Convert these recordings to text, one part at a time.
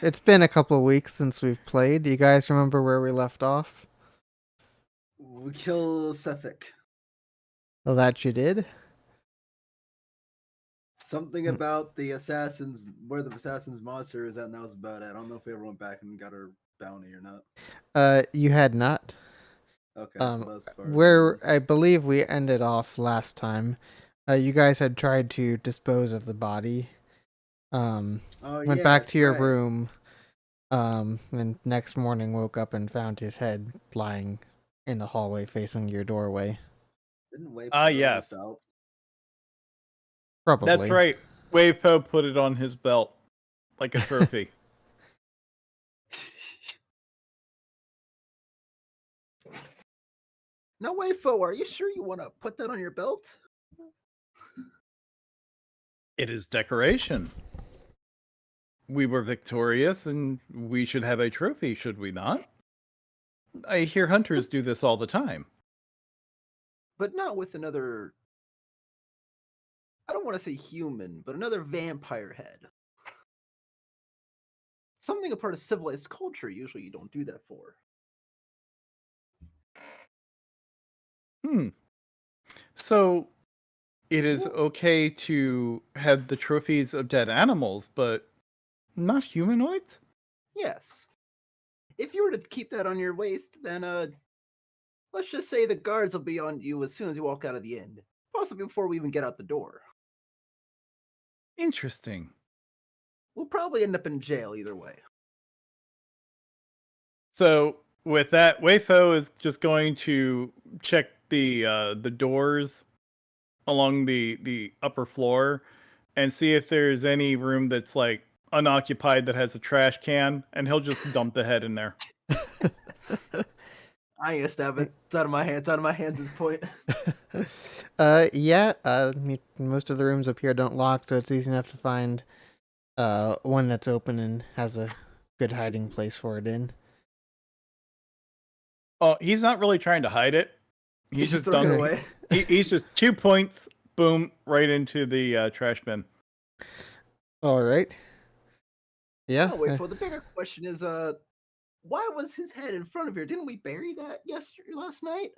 It's been a couple of weeks since we've played. Do you guys remember where we left off? We kill Sefik. Well, that you did. Something about the assassins, where the assassin's monster is at, and that was about it. I don't know if we ever went back and got our bounty or not. You had not. Okay, that's about as far as I Where know. I believe we ended off last time, you guys had tried to dispose of the body. Oh Went yeah, back that's to your right. room. And next morning woke up and found his head lying in the hallway facing your doorway. Didn't Wei Ah, put it on his yes. belt? That's Probably. right. Wayfo put it on his belt like a trophy. No way, Fo. Are you sure you want to put that on your belt? It is decoration. We were victorious and we should have a trophy, should we not? I hear hunters do this all the time. But not with another. I don't want to say human, but another vampire head. Something a part of civilized culture. Usually, you don't do that for. So it is Well, okay to have the trophies of dead animals, but not humanoids? yes. If you were to keep that on your waist, then let's just say the guards will be on you as soon as you walk out of the inn, possibly before we even get out the door. Interesting. We'll probably end up in jail either way. So with that, Wayfo is just going to check the doors along the upper floor and see if there's any room that's like unoccupied that has a trash can, and he'll just dump the head in there. I ain't gonna stab it. It's out of my hands. It's out of my hands at this point. Yeah. Most of the rooms up here don't lock, so it's easy enough to find one that's open and has a good hiding place for it in. Oh, he's not really trying to hide it. He's Just just throwing it dunk. away. He's just 2 points, boom, right into the trash bin. All right. Yeah. Oh, wait for the bigger question is why was his head in front of here? Didn't we bury that last night?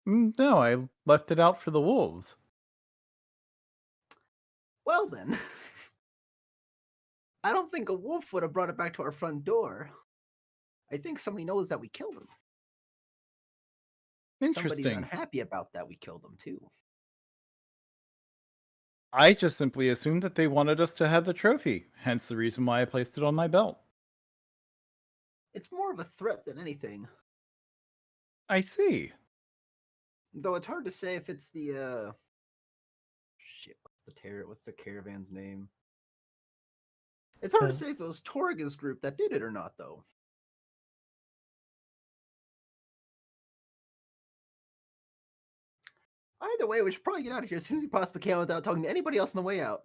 No, I left it out for the wolves. Well then. I don't think a wolf would have brought it back to our front door. I think somebody knows that we killed him. Somebody's Interesting. unhappy about that we killed him too. I just simply assumed that they wanted us to have the trophy, hence the reason why I placed it on my belt. It's more of a threat than anything. I see. Though it's hard to say if it's the shit, what's the caravan's name? It's hard to say if it was Torga's group that did it or not, though. Either way, we should probably get out of here as soon as we possibly can without talking to anybody else on the way out.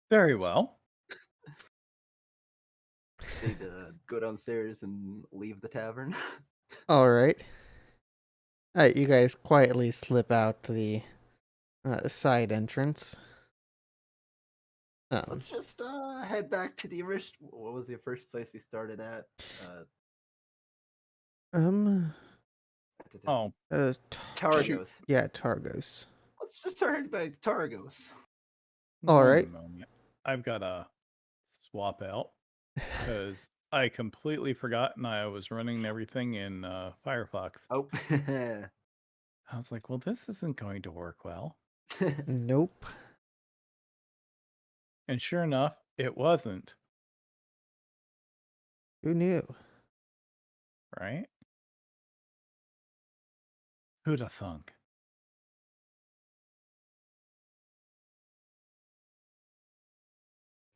Very well. Say to go downstairs and leave the tavern. All right. All right. You guys quietly slip out the side entrance. Let's just head back to the original. What was the first place we started at? Oh, Targos. Yeah, Targos. Let's just start heading back to Targos. All one right. moment. I've got to swap out because I completely forgot and I was running everything in Firefox. Oh. I was like, well, this isn't going to work well. Nope. And sure enough, it wasn't. Who knew? Right? Who'd have thunk?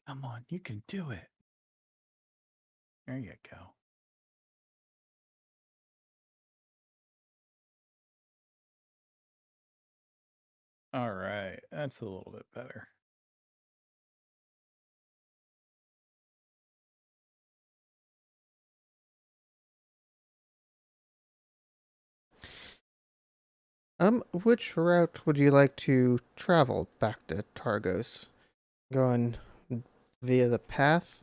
Come on, you can do it. There you go. All right, that's a little bit better. Which route would you like to travel back to Targos? Going via the path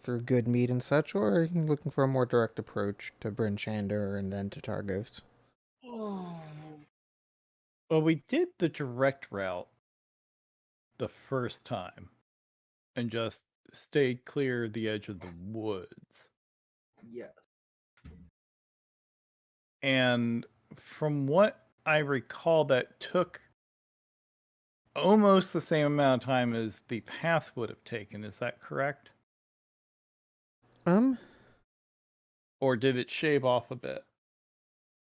through good meat and such, or you're looking for a more direct approach to Bryn Shander and then to Targos. Well, we did the direct route the first time and just stayed clear of the edge of the woods. Yes. And from what I recall, that took almost the same amount of time as the path would have taken. Is that correct? Or did it shave off a bit?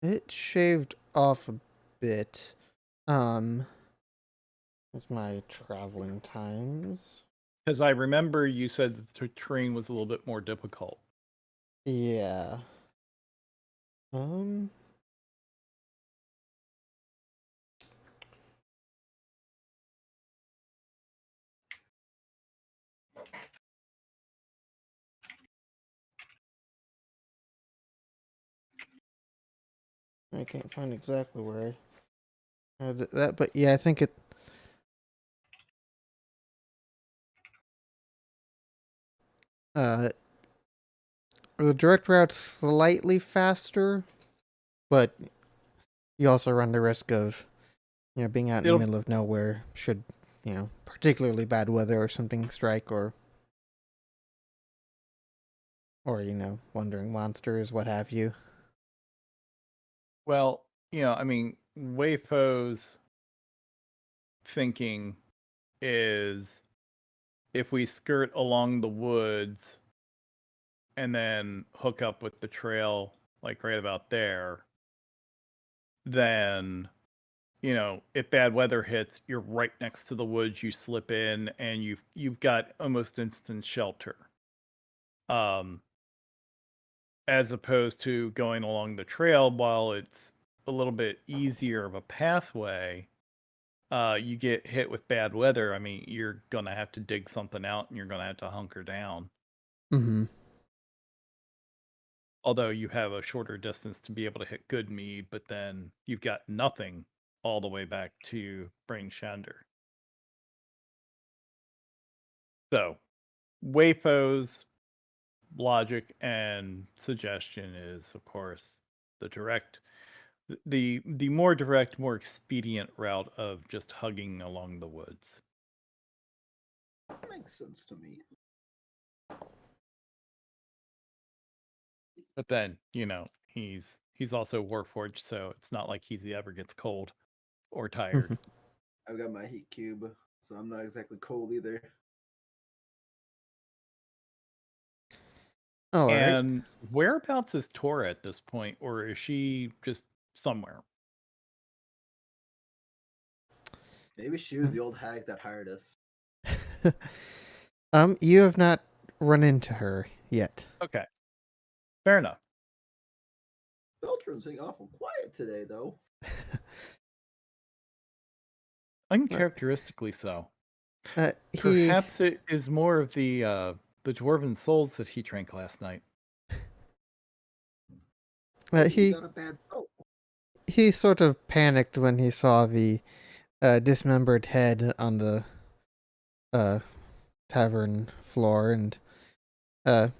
It shaved off a bit. What's my traveling times? Because I remember you said that the terrain was a little bit more difficult. Yeah. I can't find exactly where I had that, but yeah, I think it. The direct route's slightly faster, but you also run the risk of, being out in the middle of nowhere should, particularly bad weather or something strike, or wandering monsters, what have you. Well, I mean, Wayfo's thinking is if we skirt along the woods and then hook up with the trail, like right about there, then, if bad weather hits, you're right next to the woods, you slip in and you've got almost instant shelter. As opposed to going along the trail, while it's a little bit easier of a pathway, you get hit with bad weather. I mean, you're gonna have to dig something out and you're gonna have to hunker down. Mm-hmm. Although you have a shorter distance to be able to hit good mead, but then you've got nothing all the way back to Brain Shander. So, Wayfo's logic and suggestion is, of course, the more direct, more expedient route of just hugging along the woods. Makes sense to me. But then, he's also Warforged, so it's not like he ever gets cold or tired. I've got my heat cube, so I'm not exactly cold either. Oh, all right. And whereabouts is Tora at this point, or is she just somewhere? Maybe she was the old hag that hired us. You have not run into her yet. Okay, fair enough. Beltram's being awful quiet today, though. Uncharacteristically so. He Perhaps it is more of the dwarven souls that he drank last night. He got a bad soul. he sort of panicked when he saw the dismembered head on the tavern floor, and panicked.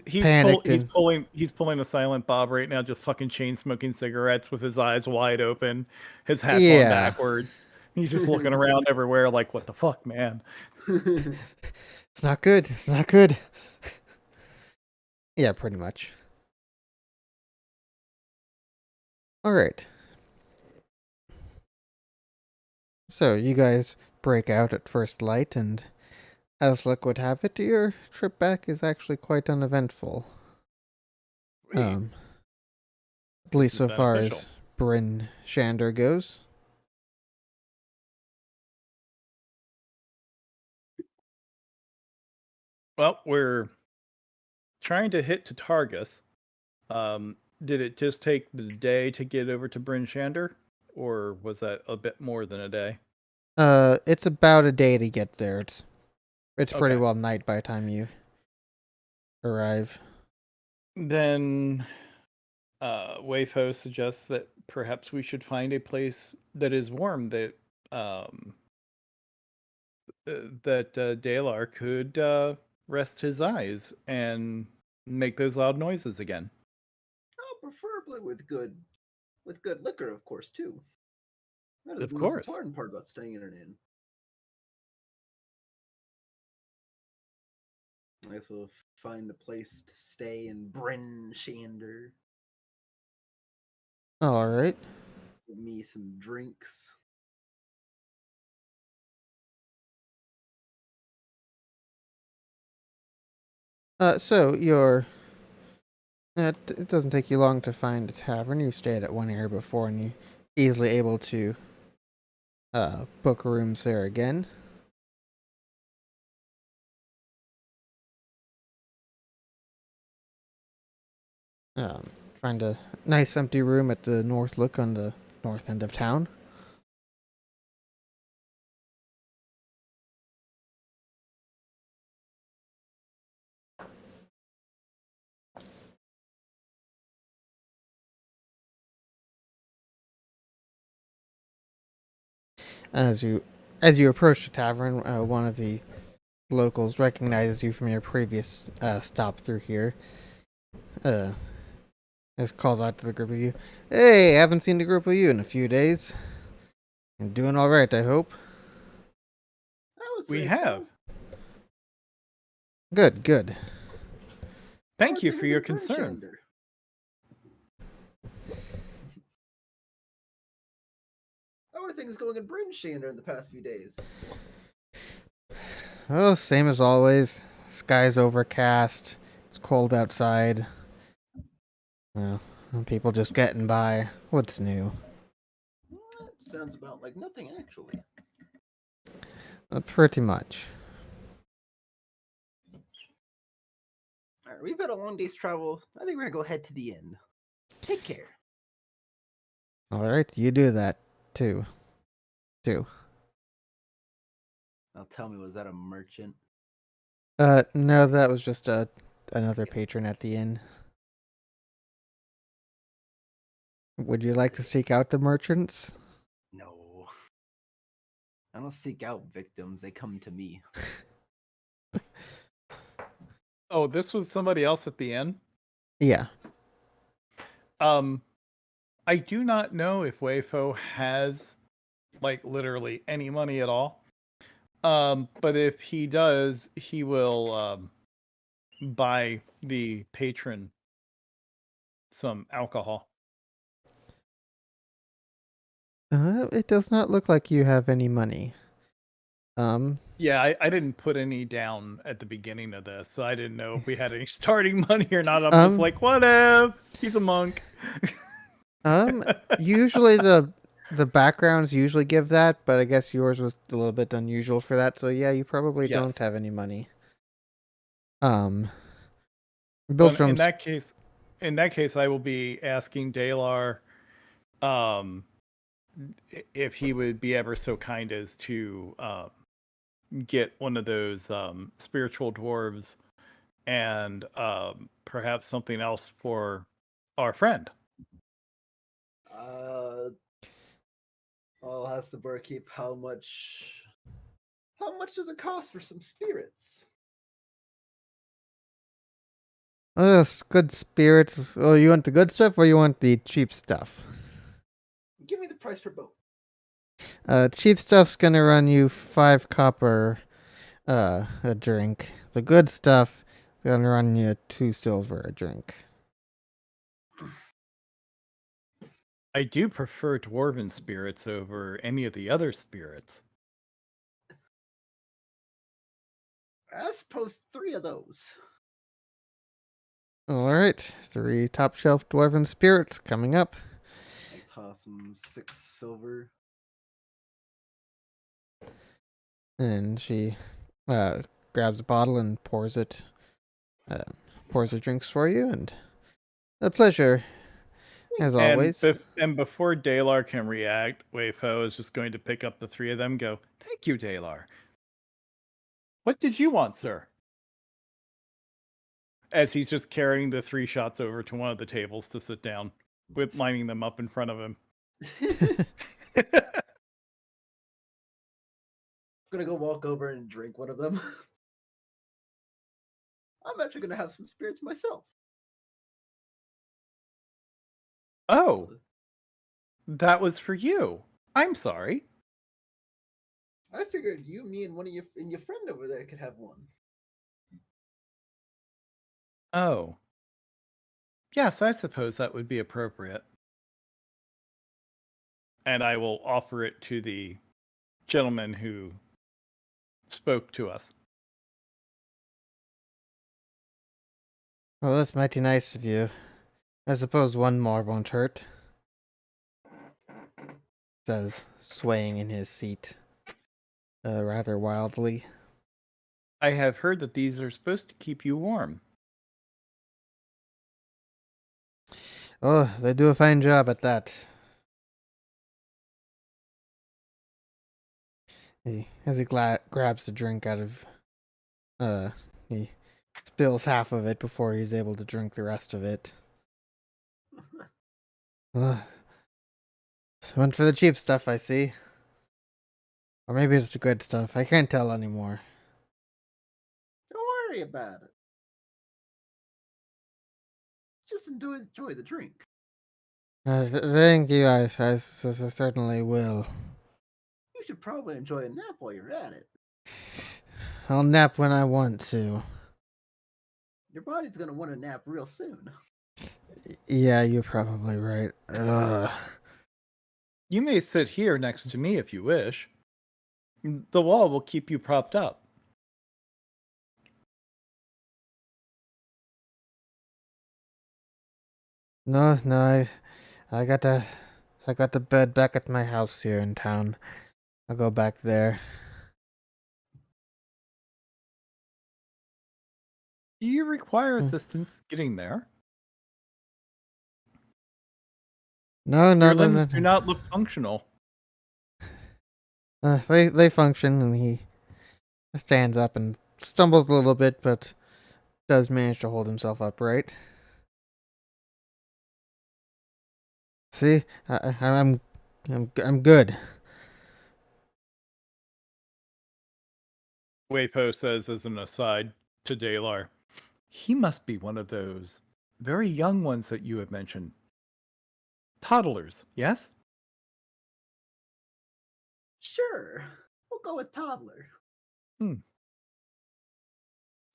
He's pulling a silent Bob right now, just fucking chain smoking cigarettes with his eyes wide open, his hat's on backwards. He's just looking around everywhere like, what the fuck, man? It's not good. It's not good. Yeah, pretty much. All right. So you guys break out at first light, and as luck would have it, your trip back is actually quite uneventful. At least so far as Bryn Shander goes. Well, we're trying to hit to Targus. Did it just take the day to get over to Bryn Shander, or was that a bit more than a day? It's about a day to get there. It's pretty Okay. well night by the time you arrive. Then Wayfo suggests that perhaps we should find a place that is warm, that Dalar could rest his eyes and make those loud noises again. Oh, preferably with good liquor, of course, too. That is Of the most course. important part about staying in an inn. I guess we'll find a place to stay in Bryn Shander. All right. Get me some drinks. So it doesn't take you long to find a tavern. You stayed at one here before, and you easily able to book rooms there again. Find a nice empty room at the North Look on the north end of town. As you approach the tavern, one of the locals recognizes you from your previous stop through here. Just calls out to the group of you. Hey, haven't seen the group of you in a few days. You're doing all right, I hope. I would We say have. so. Good, good. Thank How are you for things your in Bryn concern. Shander? How are things going in Bryn Shander in the past few days? Oh, same as always. Sky's overcast. It's cold outside. Well, people just getting by. What's new? That sounds about like nothing, actually. Pretty much. Alright, we've had a long day's travel. I think we're gonna go head to the inn. Take care. All right, you do that too. Now tell me, was that a merchant? No, that was just another patron at the inn. Would you like to seek out the merchants? No. I don't seek out victims, they come to me. Oh, this was somebody else at the end? Yeah. I do not know if Wayfo has like literally any money at all. But if he does, he will buy the patron some alcohol. It does not look like you have any money. Yeah, I didn't put any down at the beginning of this, so I didn't know if we had any starting money or not. I'm just like, what if he's a monk? Usually the backgrounds usually give that, but I guess yours was a little bit unusual for that. So yeah, you probably don't Yes. have any money. But in Biltram's that case, I will be asking Dalar, if he would be ever so kind as to get one of those spiritual dwarves and perhaps something else for our friend. I'll ask the barkeep how much does it cost for some spirits? good spirits. Oh, you want the good stuff or you want the cheap stuff? Give me the price for both. Cheap stuff's gonna run you 5 copper a drink. The good stuff is gonna run you 2 silver a drink. I do prefer dwarven spirits over any of the other spirits. I suppose 3 of those. All right, 3 top shelf dwarven spirits coming up. I'll toss him 6 silver. And she grabs a bottle and pours the drinks for you, and a pleasure, as always. And before Dalar can react, Wayfo is just going to pick up the 3 of them and go, "Thank you, Dalar. What did you want, sir?" As he's just carrying the 3 shots over to one of the tables to sit down, with lining them up in front of him. Good gonna go walk over and drink one of them. I'm actually gonna have some spirits myself. Oh, that was for you. I'm sorry. I figured you, me, and your friend over there could have one. Oh. Yes, I suppose that would be appropriate. And I will offer it to the gentleman who spoke to us. Well, that's mighty nice of you. I suppose one more won't hurt. Says, swaying in his seat, rather wildly. I have heard that these are supposed to keep you warm. Oh, they do a fine job at that. As he grabs the drink out of, he spills half of it before he's able to drink the rest of it. Went for the cheap stuff, I see. Or maybe it's the good stuff. I can't tell anymore. Don't worry about it. Just enjoy the drink. Thank you, I certainly will. You should probably enjoy a nap while you're at it. I'll nap when I want to. Your body's gonna want a nap real soon. Yeah, you're probably right. Ugh. You may sit here next to me if you wish. The wall will keep you propped up. No, I got the bed back at my house here in town. I'll go back there. Do you require assistance getting there? No, Your limbs do no. not look functional. They function, and he stands up and stumbles a little bit, but does manage to hold himself upright. See, I'm good. Weipo says as an aside to Dalar, he must be one of those very young ones that you had mentioned. Toddlers, yes? Sure, we'll go with toddler.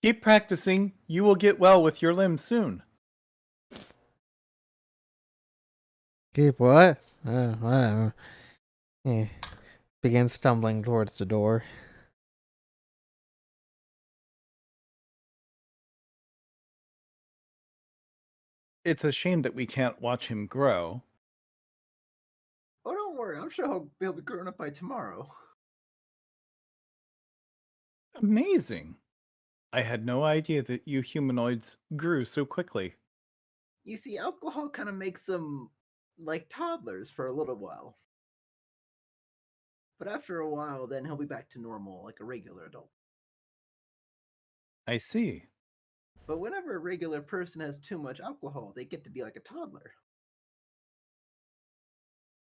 Keep practicing. You will get well with your limbs soon. Keep what? Whatever. He begins stumbling towards the door. It's a shame that we can't watch him grow. Oh, don't worry. I'm sure he'll be grown up by tomorrow. Amazing. I had no idea that you humanoids grew so quickly. You see, alcohol kind of makes them like toddlers for a little while. But after a while, then he'll be back to normal, like a regular adult. I see. But whenever a regular person has too much alcohol, they get to be like a toddler.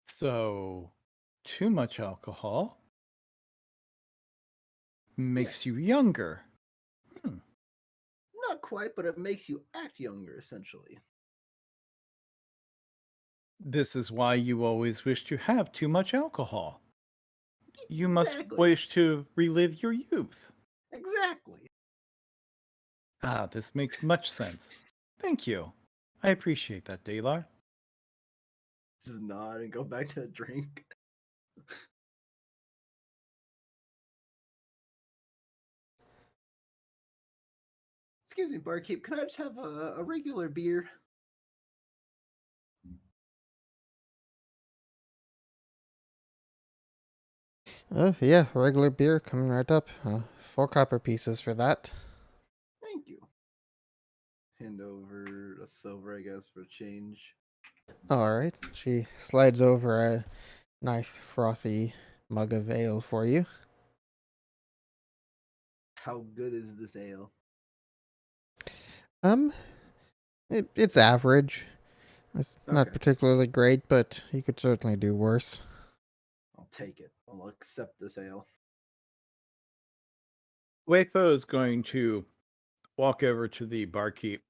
So, too much alcohol makes you younger. Not quite, but it makes you act younger, essentially. This is why you always wish to have too much alcohol. You must Exactly. wish to relive your youth. Exactly. Ah, this makes much sense. Thank you. I appreciate that, Dalar. Just nod and go back to the drink. Excuse me, barkeep, can I just have a regular beer? Oh, yeah, regular beer coming right up. 4 copper pieces for that. Thank you. Hand over a silver, I guess, for change. Alright, she slides over a nice frothy mug of ale for you. How good is this ale? It's average. It's not Okay. particularly great, but you could certainly do worse. I'll take it. I'll accept this ale. Waifo is going to walk over to the barkeep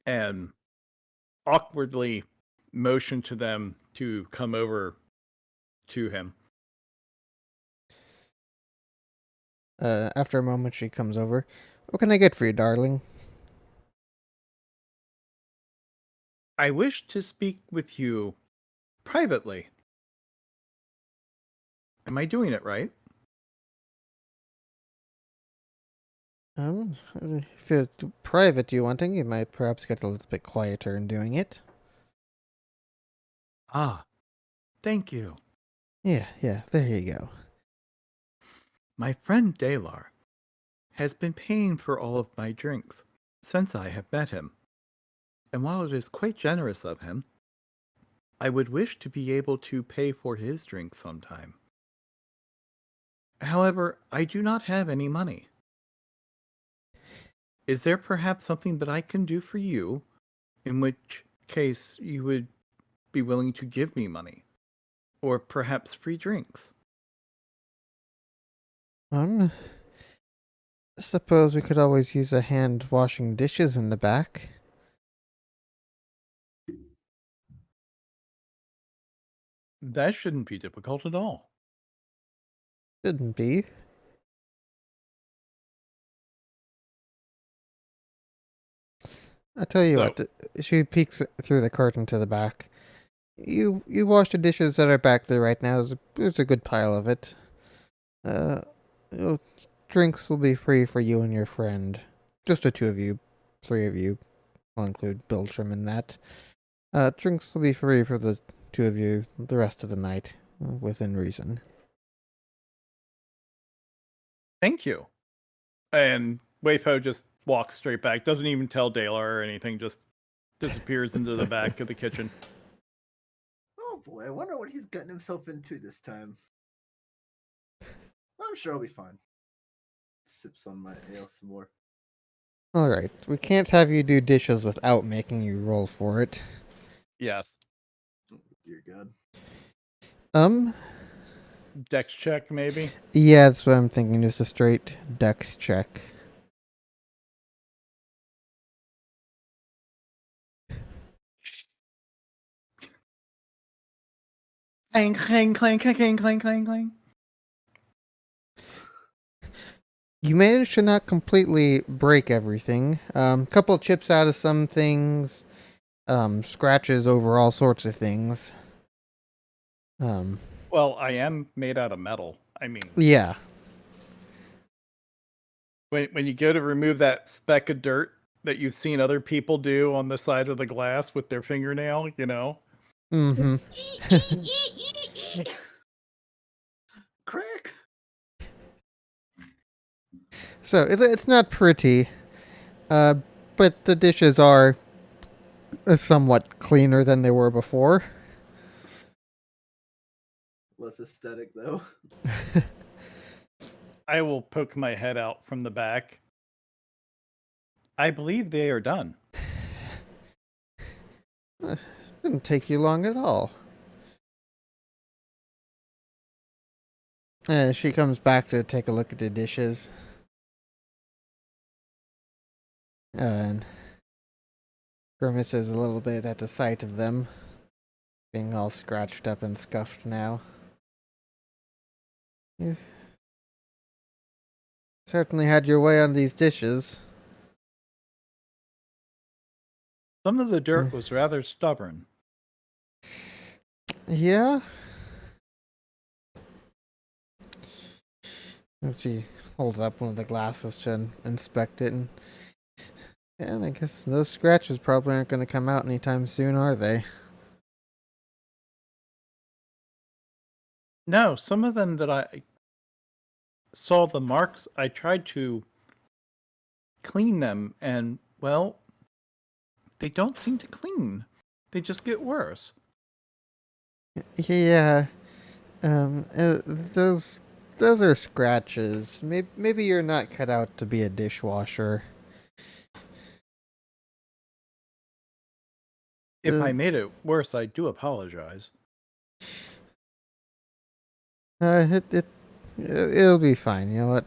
and awkwardly motion to them to come over to him. After a moment, she comes over. What can I get for you, darling? I wish to speak with you privately. Am I doing it right? If it's private you wanting, you might perhaps get a little bit quieter in doing it. Ah, thank you. Yeah, there you go. My friend Dalar has been paying for all of my drinks since I have met him. And while it is quite generous of him, I would wish to be able to pay for his drinks sometime. However, I do not have any money. Is there perhaps something that I can do for you, in which case you would be willing to give me money? Or perhaps free drinks? Suppose we could always use a hand washing dishes in the back. That shouldn't be difficult at all. Shouldn't be. I tell you what, she peeks through the curtain to the back. You wash the dishes that are back there right now. There's a good pile of it. Uh, drinks will be free for you and your friend. Just the two of you. 3 of you. I'll include Biltram in that. Drinks will be free for the 2 of you the rest of the night, within reason. Thank you. And Waifo just walks straight back, doesn't even tell Dalar or anything, just disappears into the back of the kitchen. Oh boy, I wonder what he's gotten himself into this time. I'm sure I'll be fine. Sips on my ale some more. Alright, we can't have you do dishes without making you roll for it. Yes. Oh, dear God. Dex check, maybe? Yeah, that's what I'm thinking, just a straight dex check. Clang, clang, clang, clang, clang, clang, clang, clang. You managed to not completely break everything. Couple chips out of some things. Scratches over all sorts of things. Well, I am made out of metal. I mean, Yeah. when you go to remove that speck of dirt that you've seen other people do on the side of the glass with their fingernail, you know? Mm-hmm. Crack. So, it's not pretty. But the dishes are somewhat cleaner than they were before. Less aesthetic though. I will poke my head out from the back. I believe they are done. Didn't take you long at all. She comes back to take a look at the dishes. And grimaces a little bit at the sight of them being all scratched up and scuffed now. You've certainly had your way on these dishes. Some of the dirt was rather stubborn. Yeah? And she holds up one of the glasses to inspect it, and I guess those scratches probably aren't going to come out anytime soon, are they? No, some of them that I saw the marks, I tried to clean them, and, well, they don't seem to clean. They just get worse. Yeah. Those are scratches. Maybe you're not cut out to be a dishwasher. If I made it worse, I do apologize. It'll be fine. You know what?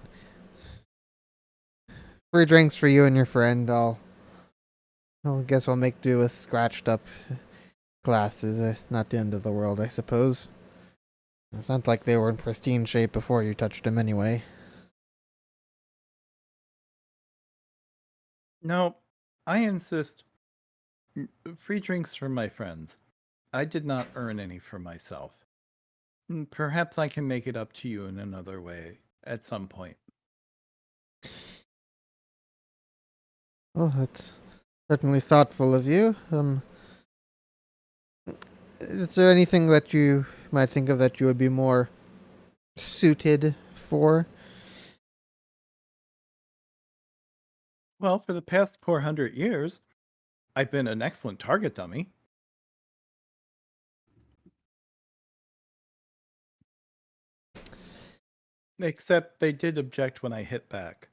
Free drinks for you and your friend. I guess I'll make do with scratched up glasses. It's not the end of the world, I suppose. It's not like they were in pristine shape before you touched them anyway. No, I insist. Free drinks for my friends. I did not earn any for myself. Perhaps I can make it up to you in another way at some point. Oh, that's certainly thoughtful of you. Is there anything that you might think of that you would be more suited for? Well, for the past 400 years, I've been an excellent target dummy. Except they did object when I hit back.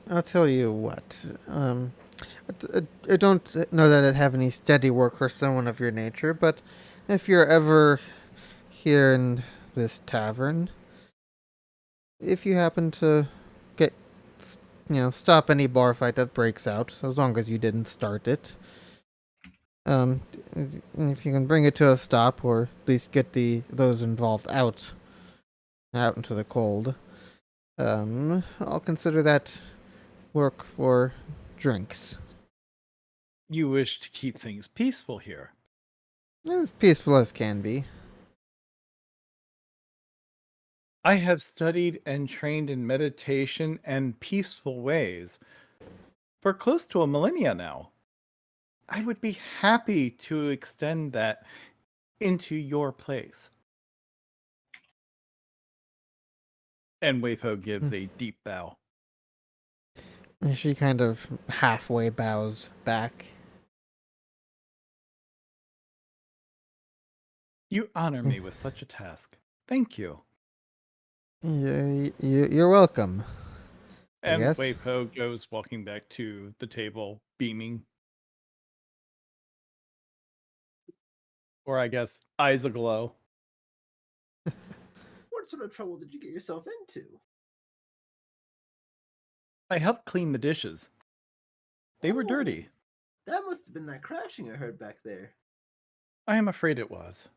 I'll tell you what. I don't know that I'd have any steady work for someone of your nature, but if you're ever here in this tavern, if you happen to get, stop any bar fight that breaks out, as long as you didn't start it, and if you can bring it to a stop, or at least get those involved out into the cold, I'll consider that work for drinks. You wish to keep things peaceful here. As peaceful as can be. I have studied and trained in meditation and peaceful ways for close to a millennia now. I would be happy to extend that into your place. And Wayfo gives a deep bow. She kind of halfway bows back. You honor me with such a task. Thank you. You're welcome. And Yes. Wayfo goes walking back to the table, beaming. Or I guess eyes aglow. What sort of trouble did you get yourself into? I helped clean the dishes. They were Oh, dirty. That must have been that crashing I heard back there. I am afraid it was.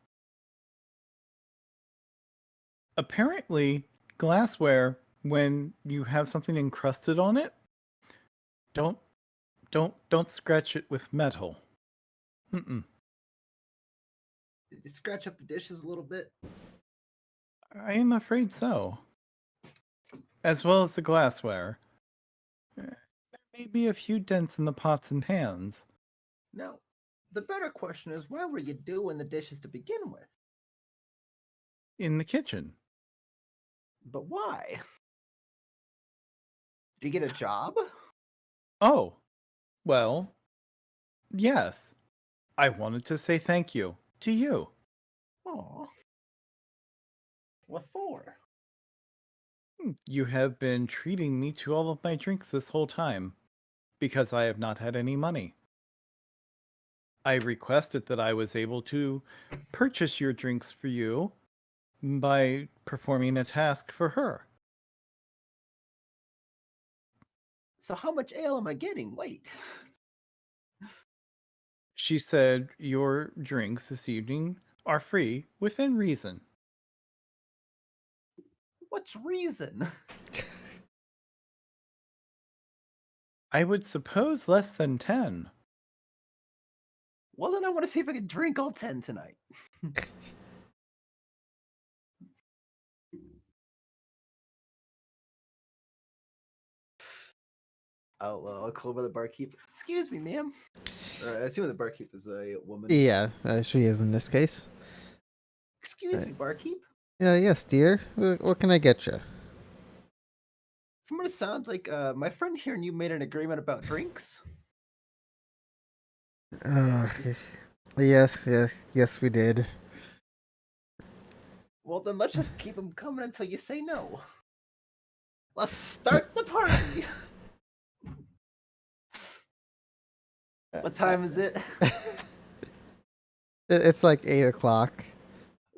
Apparently, glassware, when you have something encrusted on it, don't scratch it with metal. Mm-mm. Did you scratch up the dishes a little bit? I am afraid so. As well as the glassware. There may be a few dents in the pots and pans. Now, the better question is, why were you doing the dishes to begin with? In the kitchen. But why? Did you get a job? Oh, well, yes. I wanted to say thank you to you. Oh. What for? You have been treating me to all of my drinks this whole time, because I have not had any money. I requested that I was able to purchase your drinks for you by performing a task for her. So how much ale am I getting? Wait. She said your drinks this evening are free within reason. What's reason? I would suppose less than 10. Well, then I want to see if I can drink all 10 tonight. I'll call over the barkeep. Excuse me, ma'am. I assume the barkeep is a woman. Yeah, she is in this case. Excuse me, barkeep. Yes, dear. What can I get you? From what it sounds like, my friend here and you made an agreement about drinks. Yes, we did. Well, then let's just keep them coming until you say no. Let's start the party. What time is it? It's like 8 o'clock.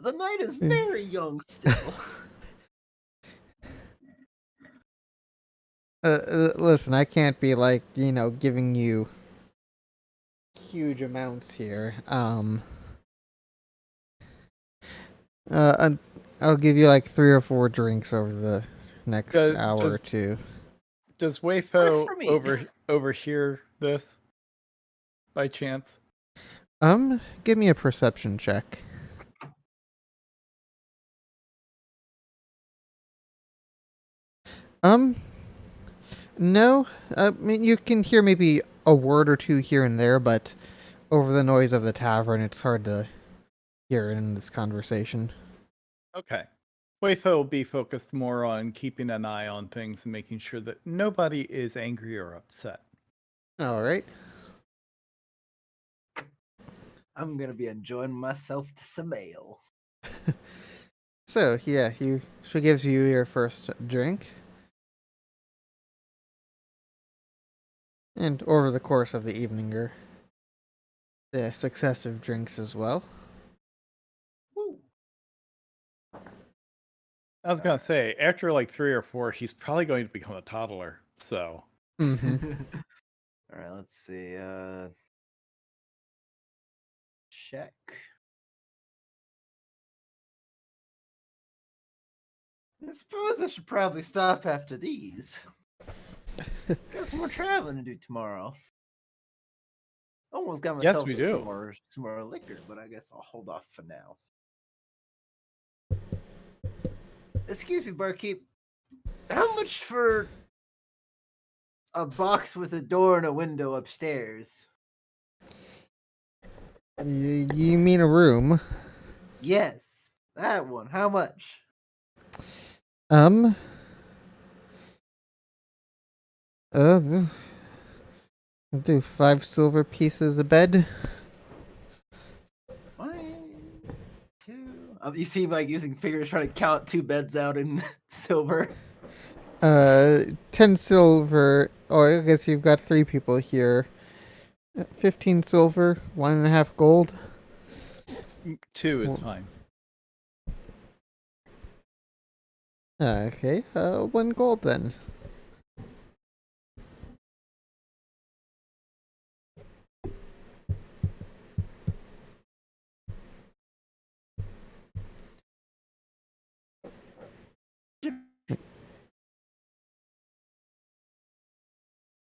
The night is very young still. Listen, I can't be like, giving you huge amounts here. I'll give you like 3 or 4 drinks over the next hour or two. Does Works Wayfo for me. overhear this by chance? Give me a perception check. No. I mean, you can hear maybe a word or two here and there, but over the noise of the tavern, it's hard to hear in this conversation. Okay. Wayfo will be focused more on keeping an eye on things and making sure that nobody is angry or upset. All right. I'm gonna be enjoying myself to some ale. So, yeah, she gives you your first drink. And over the course of the evening, your successive drinks as well. Woo. I was gonna say, after like 3 or 4, he's probably going to become a toddler. So Mm-hmm. All right, let's see. Check. I suppose I should probably stop after these. Got some more traveling to do tomorrow. Almost got Yes, myself we some do. more liquor, but I guess I'll hold off for now. Excuse me, barkeep. How much for a box with a door and a window upstairs? You mean a room? Yes, that one. How much? Uh, I'll do 5 silver pieces a bed. 1, 2. You seem like using fingers trying to count 2 beds out in silver. 10 silver. Oh, I guess you've got 3 people here. 15 silver, 1.5 gold. 2 is fine. Okay, 1 gold then.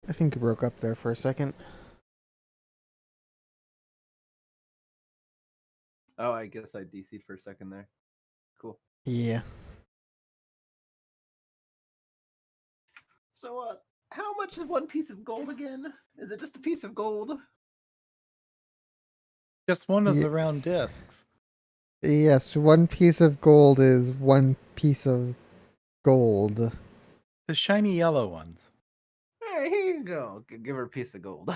I think you broke up there for a second. Oh, I guess I DC'd for a second there. Cool. Yeah. So, how much is 1 piece of gold again? Is it just a piece of gold? Just one of Ye- the round discs. Yes, 1 piece of gold is 1 piece of gold. The shiny yellow ones. All right, here you go. Give her a piece of gold.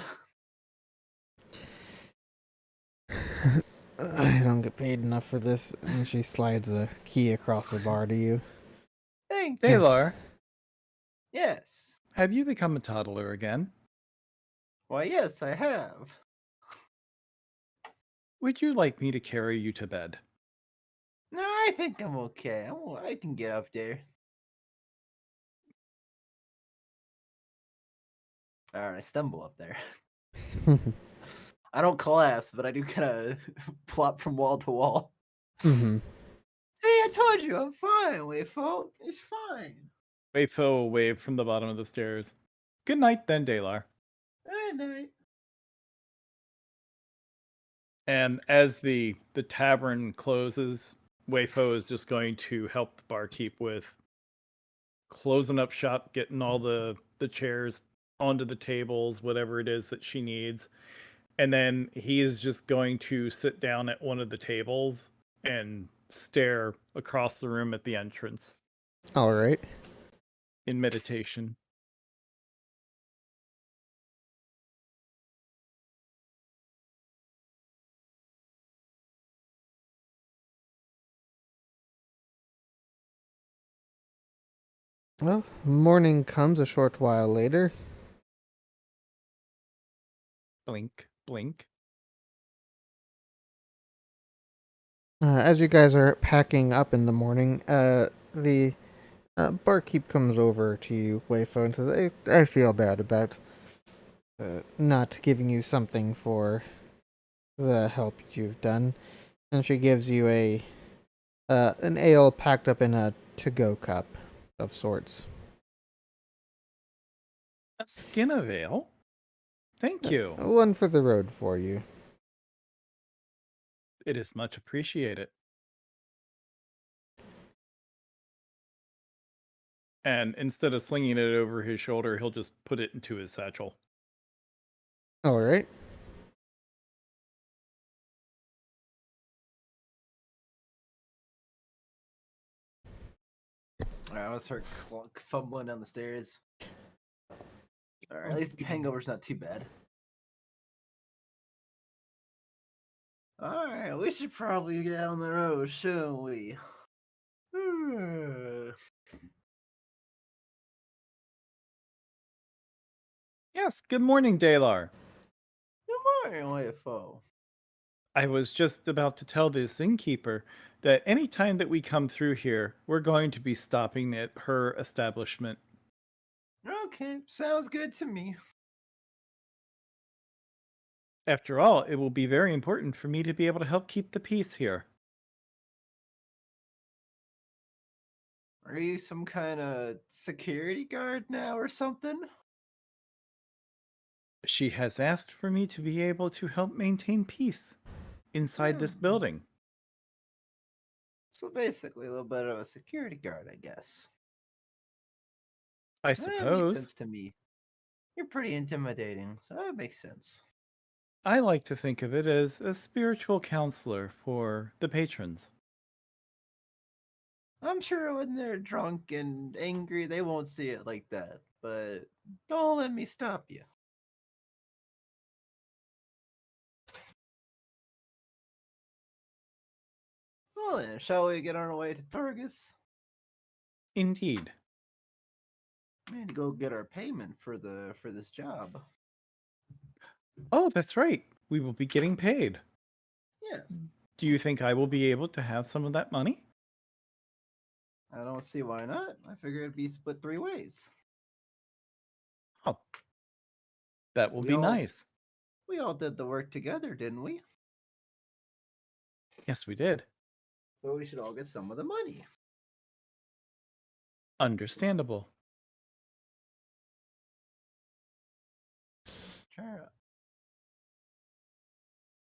I don't get paid enough for this. And she slides a key across the bar to you. Thank you. Dalar, Yes. have you become a toddler again? Why, yes, I have. Would you like me to carry you to bed? No, I think I'm okay. I can get up there. All right, I stumble up there. I don't collapse, but I do kind of plop from wall to wall. Mm-hmm. See, I told you, I'm fine, wait, folk. It's fine. Wayfo will wave from the bottom of the stairs. Good night, then, Dalar. Good night. And as the tavern closes, Wayfo is just going to help the barkeep with closing up shop, getting all the chairs onto the tables, whatever it is that she needs. And then he is just going to sit down at one of the tables and stare across the room at the entrance All right. in meditation. Well, morning comes a short while later. Blink, blink. As you guys are packing up in the morning, the barkeep comes over to you, Wayfo, and says, I feel bad about not giving you something for the help you've done. And she gives you an ale packed up in a to-go cup of sorts. A skin of ale? Thank you. One for the road for you. It is much appreciated. And instead of slinging it over his shoulder, he'll just put it into his satchel. All right. Alright, I'll start fumbling down the stairs. Alright, at least the hangover's not too bad. Alright, we should probably get on the road, shouldn't we? Yes, good morning, Dalar. Good morning, Wayfo. I was just about to tell this innkeeper that any time that we come through here, we're going to be stopping at her establishment. Okay, sounds good to me. After all, it will be very important for me to be able to help keep the peace here. Are you some kind of security guard now or something? She has asked for me to be able to help maintain peace inside this building. So basically, a little bit of a security guard, I guess. I That makes suppose. sense to me. You're pretty intimidating, so that makes sense. I like to think of it as a spiritual counselor for the patrons. I'm sure when they're drunk and angry, they won't see it like that, but don't let me stop you. Well then, shall we get on our way to Targus? Indeed. We need to go get our payment for this job. Oh, that's right. We will be getting paid. Yes. Do you think I will be able to have some of that money? I don't see why not. I figure it'd be split 3 ways. Oh, that will We be all- nice. We all did the work together, didn't we? Yes, we did. So we should all get some of the money. Understandable. Sure.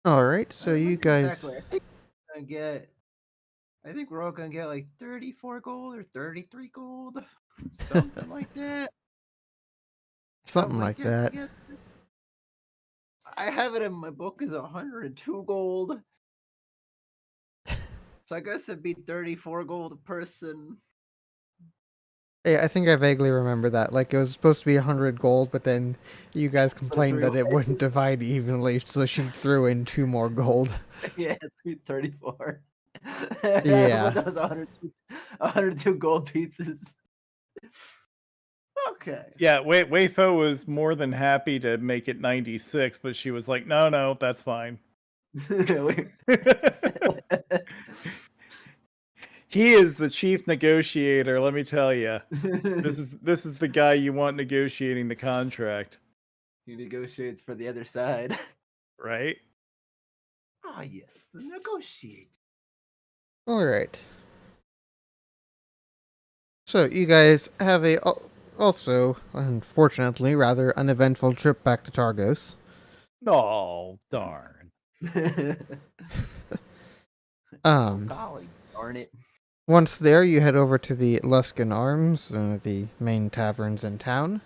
All right, so Let me you guys... exactly. I think we're all gonna get like 34 gold or 33 gold. Something like that. Something like that. together. I have it in my book as 102 gold. So I guess it'd be 34 gold a person. Yeah, I think I vaguely remember that. Like, it was supposed to be 100 gold, but then you guys complained that it wouldn't divide evenly, so she threw in 2 more gold. Yeah, it's be 34. Yeah. That was 102 gold pieces. Okay. Yeah, Wayfo was more than happy to make it 96, but she was like, no, that's fine. He is the chief negotiator, let me tell you. This is the guy you want negotiating the contract. He negotiates for the other side. Right? Ah, yes, the negotiate. All right. So you guys have also, unfortunately, rather uneventful trip back to Targos. Oh, darn. Golly, darn it. Once there, you head over to the Luskin Arms, the main taverns in town.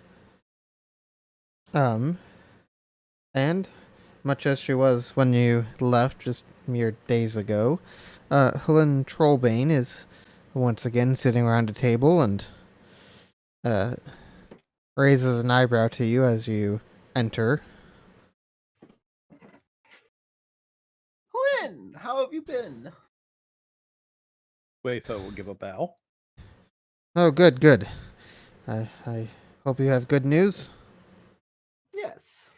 And much as she was when you left just mere days ago, Helen Trollbane is once again sitting around a table and raises an eyebrow to you as you enter. Quinn, how have you been? Wayfo will give a bow. Oh, good. I hope you have good news. Yes.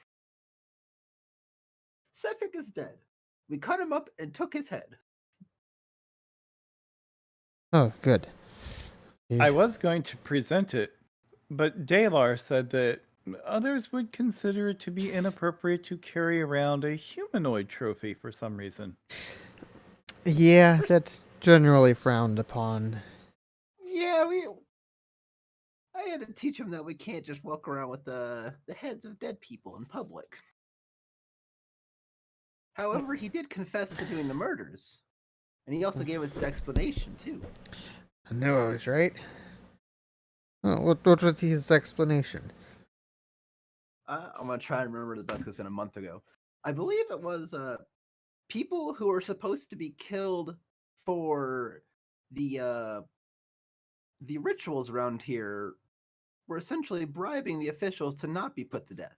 Sefik is dead. We cut him up and took his head. Oh, good. I was going to present it, but Dalar said that others would consider it to be inappropriate to carry around a humanoid trophy for some reason. Yeah, that's generally frowned upon. Yeah, I had to teach him that we can't just walk around with the heads of dead people in public. However, he did confess to doing the murders, and he also gave us his explanation too. I knew I was right. Oh, what was his explanation? I'm gonna try and remember the best because it's been a month ago. I believe it was people who were supposed to be killed for the rituals around here were essentially bribing the officials to not be put to death.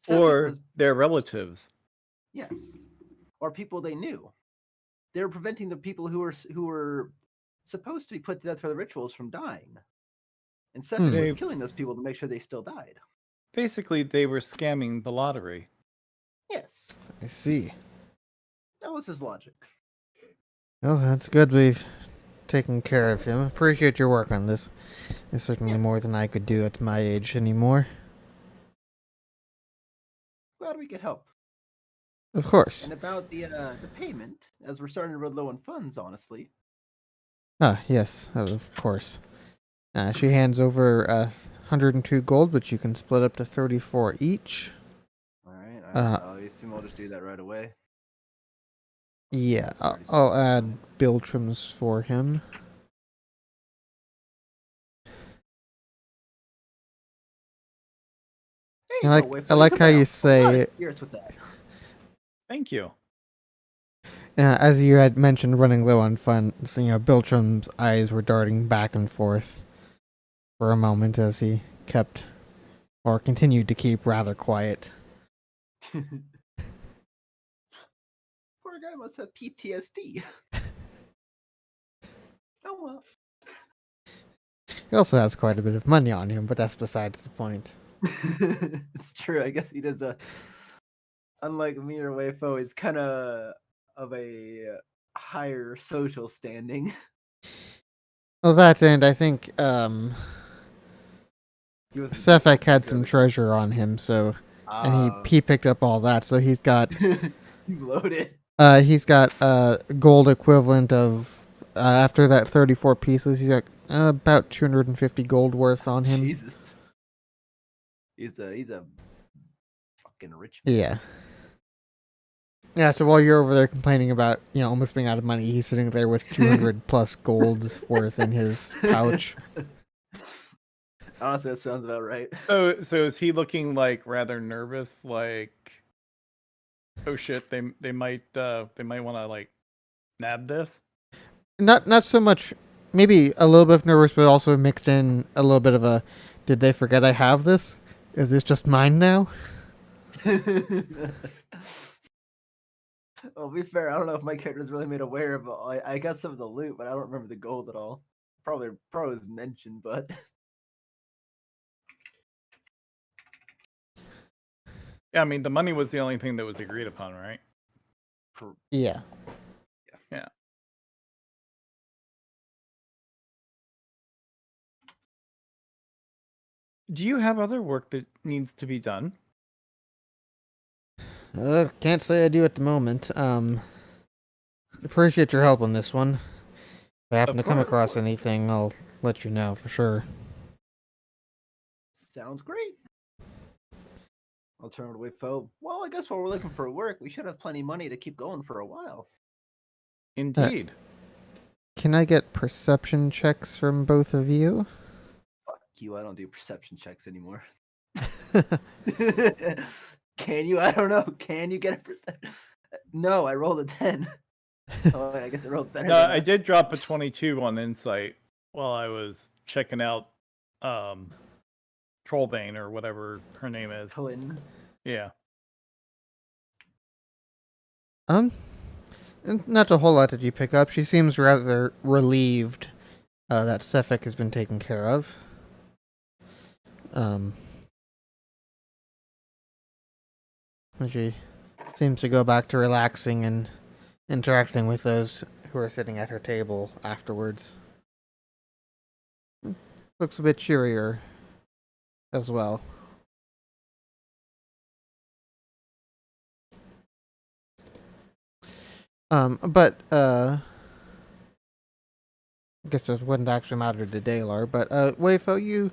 Sefik Or was their relatives. yes, or people they knew. They were preventing the people who were supposed to be put to death for the rituals from dying, and Sefik was They killing those people to make sure they still died. basically they were scamming the lottery. Yes, I see. that was his logic. Well, that's good we've taken care of him. Appreciate your work on this. There's certainly Yes. more than I could do at my age anymore. Glad we could help. Of course. And about the payment, as we're starting to run low on funds, honestly. Ah, yes, of course. She hands over 102 gold, which you can split up to 34 each. All right. Uh, I assume I'll just do that right away. Yeah, I'll add bill trims for him. There you go, Wayford. I like Put how that you out. A lot of say, spirits with that. Thank you. as you had mentioned, running low on funds. Biltram's eyes were darting back and forth for a moment as he kept, or continued to keep, rather quiet. Poor guy must have PTSD. Oh well. He also has quite a bit of money on him, but that's besides the point. It's true. I guess he does unlike me or Wayfo, it's kind of a higher social standing. Well, that and I think He was Sefek had some treasure on him, so and he picked up all that, so he's got he's loaded. he's got gold equivalent of after that 34 pieces, he's got about 250 gold worth on him. Jesus. He's a fucking rich man. Yeah. Yeah, so while you're over there complaining about, almost being out of money, he's sitting there with 200 plus gold worth in his pouch. Honestly, that sounds about right. So is he looking like rather nervous? Like, oh shit, they might want to like nab this. Not so much, maybe a little bit of nervous, but also mixed in a little bit of a, did they forget I have this? Is this just mine now? Well, to be fair, I don't know if my character's really made aware of it. I got some of the loot, but I don't remember the gold at all. Probably was mentioned, but Yeah, I mean the money was the only thing that was agreed upon, right? Yeah. Yeah. Do you have other work that needs to be done? Can't say I do at the moment. Appreciate your help on this one. If I happen to come across anything, I'll let you know for sure. sounds great. I'll turn it away, Fo. Well, I guess while we're looking for work, we should have plenty of money to keep going for a while. Indeed. Can I get perception checks from both of you? Fuck you, I don't do perception checks anymore. Can you? I don't know. Can you get a perception? No, I rolled a 10. Oh, I guess I rolled better. No, I did drop a 22 on insight while I was checking out Trollbane or whatever her name is. Colin. Yeah. Not a whole lot did you pick up. She seems rather relieved that Sefik has been taken care of. She seems to go back to relaxing and interacting with those who are sitting at her table afterwards. looks a bit cheerier as well. But I guess this wouldn't actually matter to Dalar, but Wayfo, you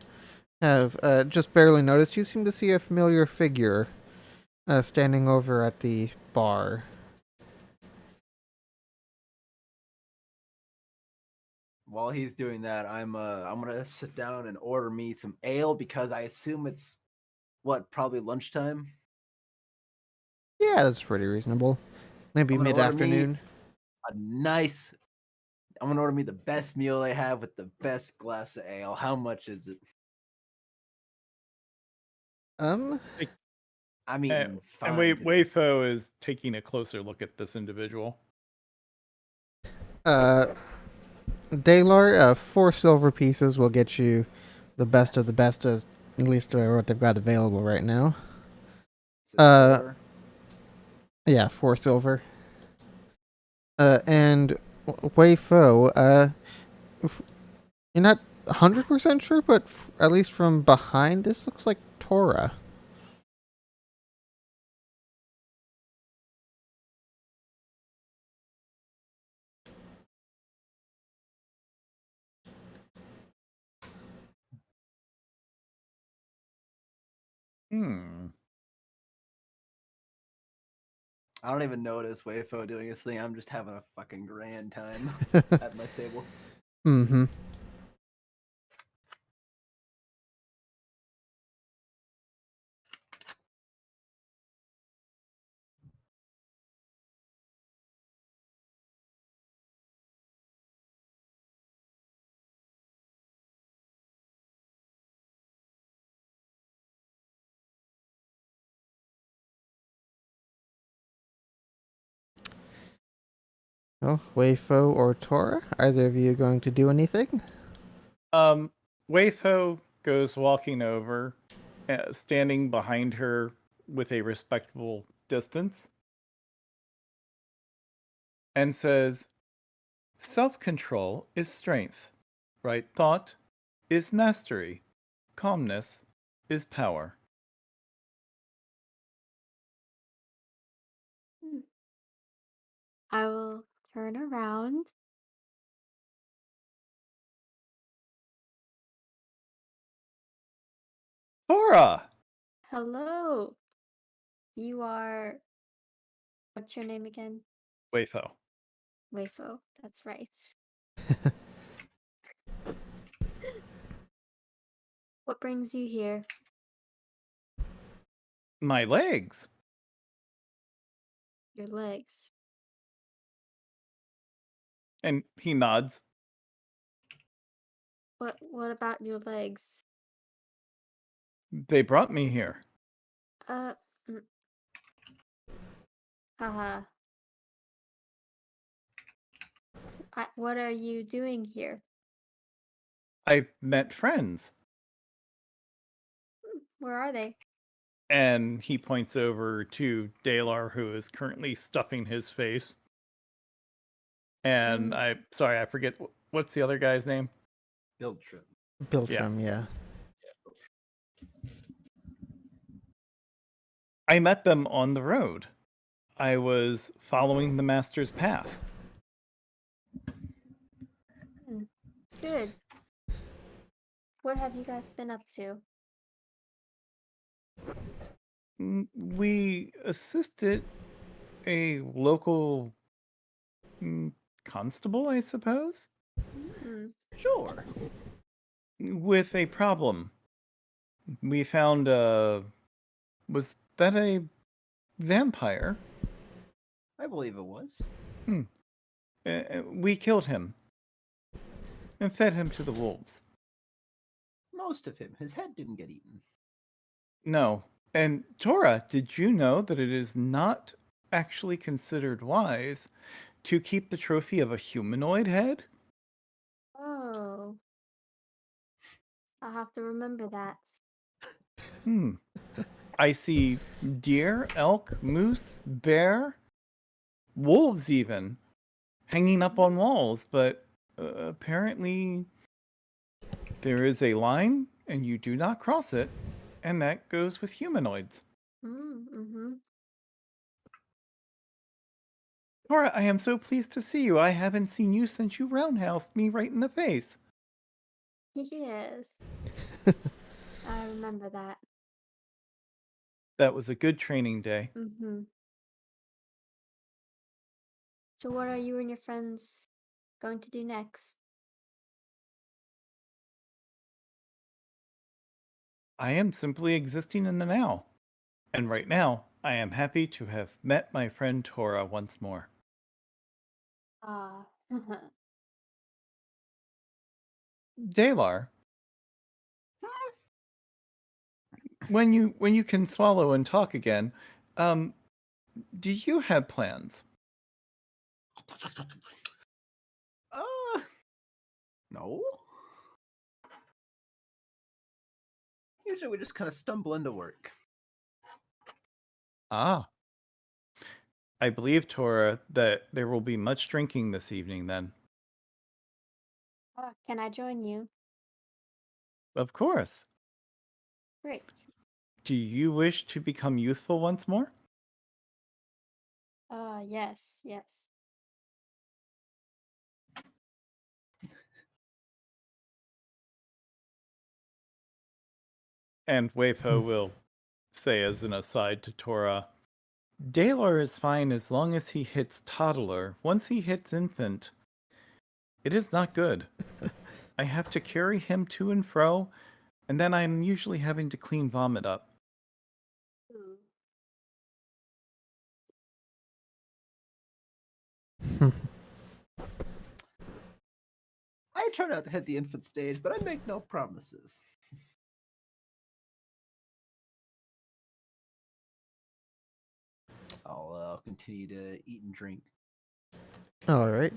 have just barely noticed. You seem to see a familiar figure standing over at the bar. While he's doing that, I'm gonna sit down and order me some ale because I assume it's probably lunchtime. Yeah, that's pretty reasonable. Maybe I'm gonna order me mid-afternoon. a nice. I'm gonna order me the best meal they have with the best glass of ale. How much is it? Um, I'm And, eating and fine. today. Wayfo is taking a closer look at this individual. Dalar, 4 silver pieces will get you the best of the best, as at least what they've got available right now. Is it four? Yeah, 4 silver. And Wayfo, you're not 100% sure, but at least from behind, this looks like Tora. I don't even notice Wayfo doing his thing. I'm just having a fucking grand time at my table. Mm-hmm. Oh, Wayfo or Tora, either of you going to do anything? Wayfo goes walking over, standing behind her with a respectable distance, and says, "Self-control is strength. Right thought is mastery. Calmness is power." I will turn around. Tora! Hello. You are. What's your name again? Wayfo. Wayfo. That's right. What brings you here? My legs. Your legs. And he nods. What about your legs? They brought me here. Mm. Haha. What are you doing here? I met friends. Where are they? And he points over to Dalar, who is currently stuffing his face. And I forget, what's the other guy's name? Biltrim. Biltrim, yeah. I met them on the road. I was following the master's path. Good. What have you guys been up to? We assisted a local constable, I suppose? Sure. With a problem. We found was that a vampire? I believe it was. We killed him and fed him to the wolves. Most of him. His head didn't get eaten. No. And Tora, did you know that it is not actually considered wise to keep the trophy of a humanoid head? Oh. I'll have to remember that. I see deer, elk, moose, bear, wolves even, hanging up on walls, but apparently There is a line, and you do not cross it, and that goes with humanoids. Mm-hmm. Tora, I am so pleased to see you. I haven't seen you since you roundhoused me right in the face. Yes. I remember that. That was a good training day. Mm-hmm. So what are you and your friends going to do next? I am simply existing in the now. And right now, I am happy to have met my friend Tora once more. Ah. Dalar, when you can swallow and talk again, um, do you have plans? No. Usually we just kind of stumble into work. Ah, I believe, Tora, that there will be much drinking this evening then. Can I join you? Of course. Great. Do you wish to become youthful once more? Yes, yes. And Weifo will say as an aside to Tora, Dalar is fine as long as he hits toddler. Once he hits infant, it is not good. I have to carry him to and fro, and then I'm usually having to clean vomit up. I try not to hit the infant stage, but I make no promises. I'll continue to eat and drink. All right.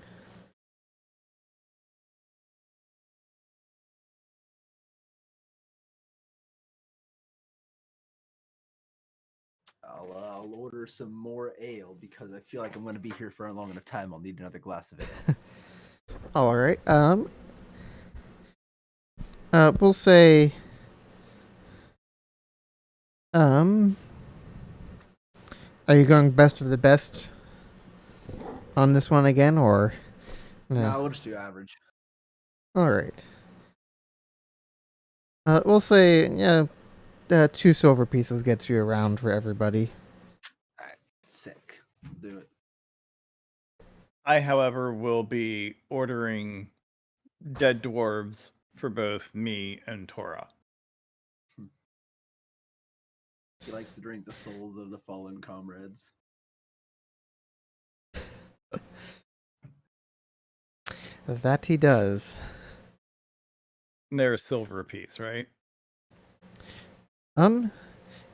I'll order some more ale because I feel like I'm going to be here for a long enough time. I'll need another glass of ale. All right. We'll say. Are you going best of the best on this one again, or No, we'll just do average. All right. We'll say, yeah, 2 silver pieces gets you around for everybody. All right, sick. Do it. I, however, will be ordering dead dwarves for both me and Tora. He likes to drink the souls of the fallen comrades. That he does. They're a silver apiece, right?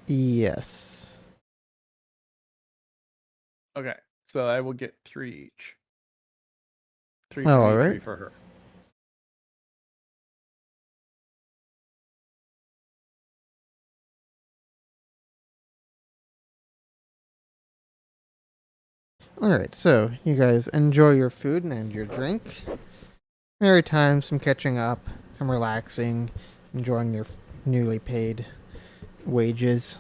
Yes. Okay, so I will get 3 each. 3 Oh, for me, all 3 right. for her. All right, so you guys enjoy your food and your drink. Merry times, some catching up, some relaxing, enjoying your newly paid wages.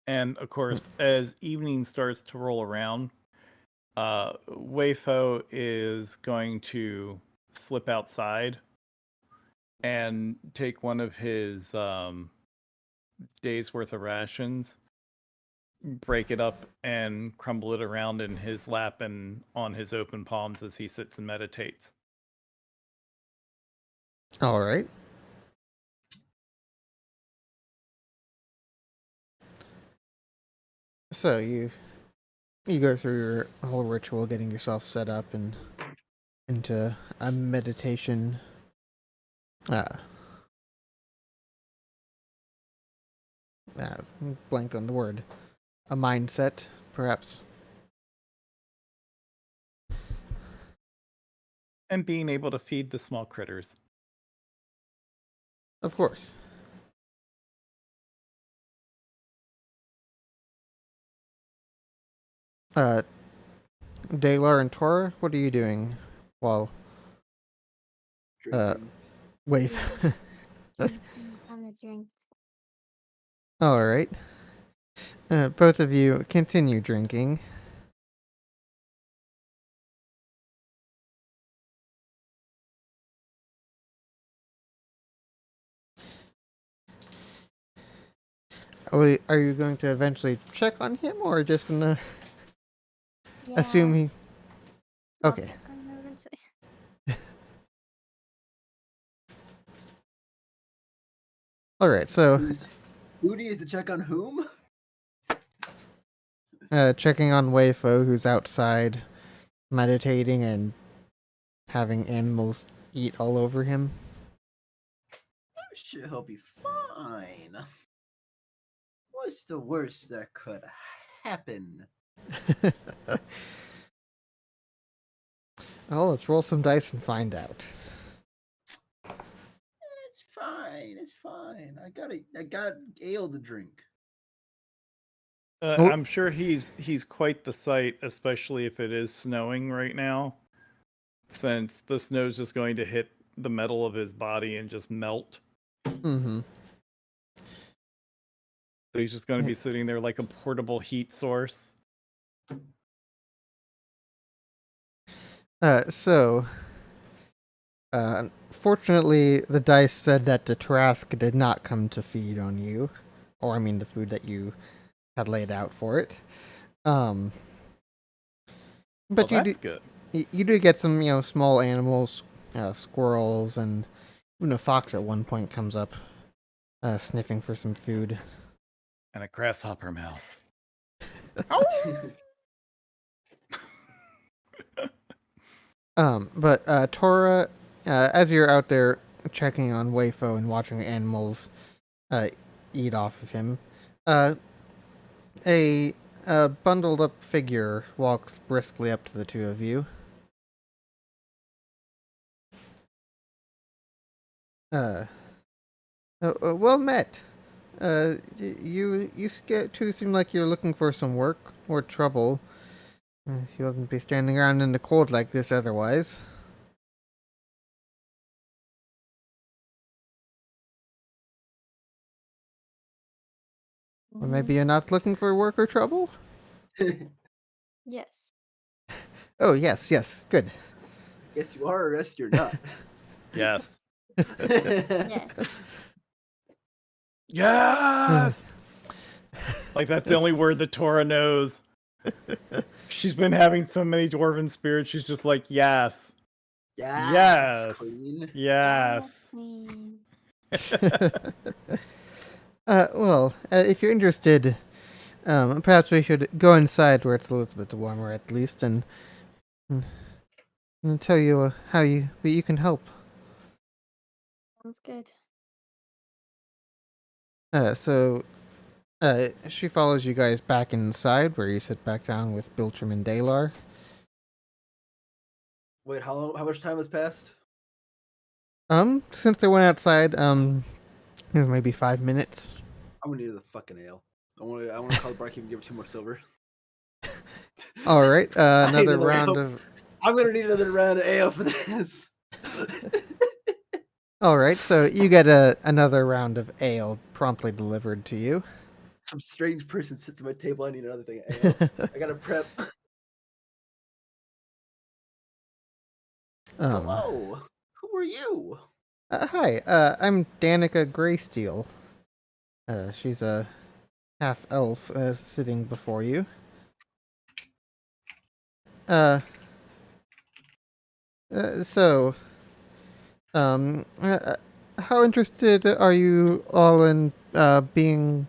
And of course, as evening starts to roll around, Weifo is going to slip outside and take one of his days worth of rations, break it up, and crumble it around in his lap and on his open palms as he sits and meditates. All right. So you go through your whole ritual, getting yourself set up and into a meditation. Blanked on the word. A mindset, perhaps. And being able to feed the small critters. Of course. Uh, Dalar and Tora, what are you doing while Drinking. wave? Having a drink. All right. Both of you continue drinking. Are you going to eventually check on him, or just gonna Yeah. assume he? I'll Okay. check on him eventually. All right. So, Who needs to check on whom? checking on Weifo, who's outside meditating and having animals eat all over him. I'm sure he'll be fine. What's the worst that could happen? Oh, let's roll some dice and find out. It's fine. It's fine. I got ale to drink. Oh. I'm sure he's quite the sight, especially if it is snowing right now, since the snow's just going to hit the metal of his body and just melt. Mm-hmm. So he's just going to be sitting there like a portable heat source. Fortunately, the dice said that the Trask did not come to feed on you, or I mean, the food that you had laid out for it. But Well, you that's do good. you do get some small animals, squirrels, and even a fox at one point comes up, sniffing for some food. And a grasshopper mouse. But Tora, as you're out there checking on Weifo and watching the animals eat off of him, a bundled up figure walks briskly up to the two of you. Well met. You two seem like you're looking for some work or trouble. You wouldn't be standing around in the cold like this otherwise. Or maybe you're not looking for work or trouble? Yes. Oh, yes, good. Yes, you are, or yes, you're not. Yes. Yes. Yes! Like, that's the only word that Tora knows. She's been having so many dwarven spirits, she's just like, yes. Yes. Queen. Yes. Queen. Well, if you're interested, perhaps we should go inside where it's a little bit warmer at least, and tell you how you can help. Sounds good. So she follows you guys back inside where you sit back down with Biltram and Dalar. Wait, how much time has passed? Since they went outside, it was maybe 5 minutes. I'm gonna need a fucking ale. I want to call the barkeep and give her 2 more silver. All right, another another round ale. of. I'm gonna need another round of ale for this. All right, so you get another round of ale promptly delivered to you. Some strange person sits at my table. I need another thing of ale. I gotta prep. Hello. Who are you? Hi, I'm Danica Greysteel. She's a half elf sitting before you. So, how interested are you all in being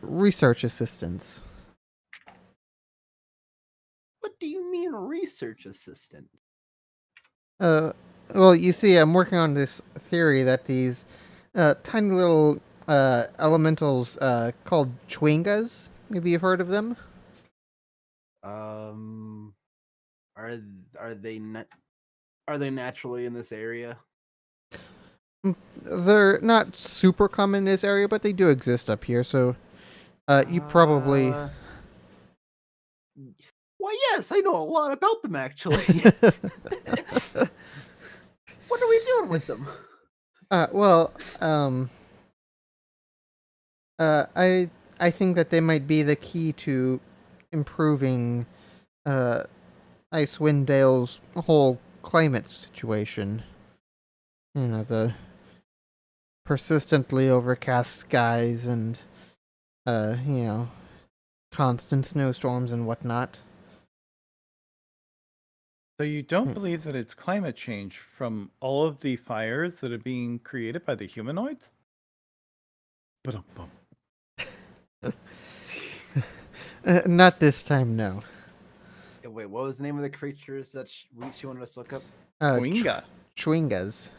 research assistants? What do you mean, research assistant? Well, you see, I'm working on this theory that these tiny little elementals called chwingas. Maybe you've heard of them. Are they are they naturally in this area? They're not super common in this area, but they do exist up here. So, you probably. Why, yes, I know a lot about them, actually. What are we doing with them? Well, I think that they might be the key to improving Icewind Dale's whole climate situation. You know, the persistently overcast skies and you know, constant snowstorms and whatnot. So you don't believe that it's climate change from all of the fires that are being created by the humanoids? Ba-dum-bum. Not this time, no. Wait, what was the name of the creatures that she wanted us to look up? Winga. Chwingas.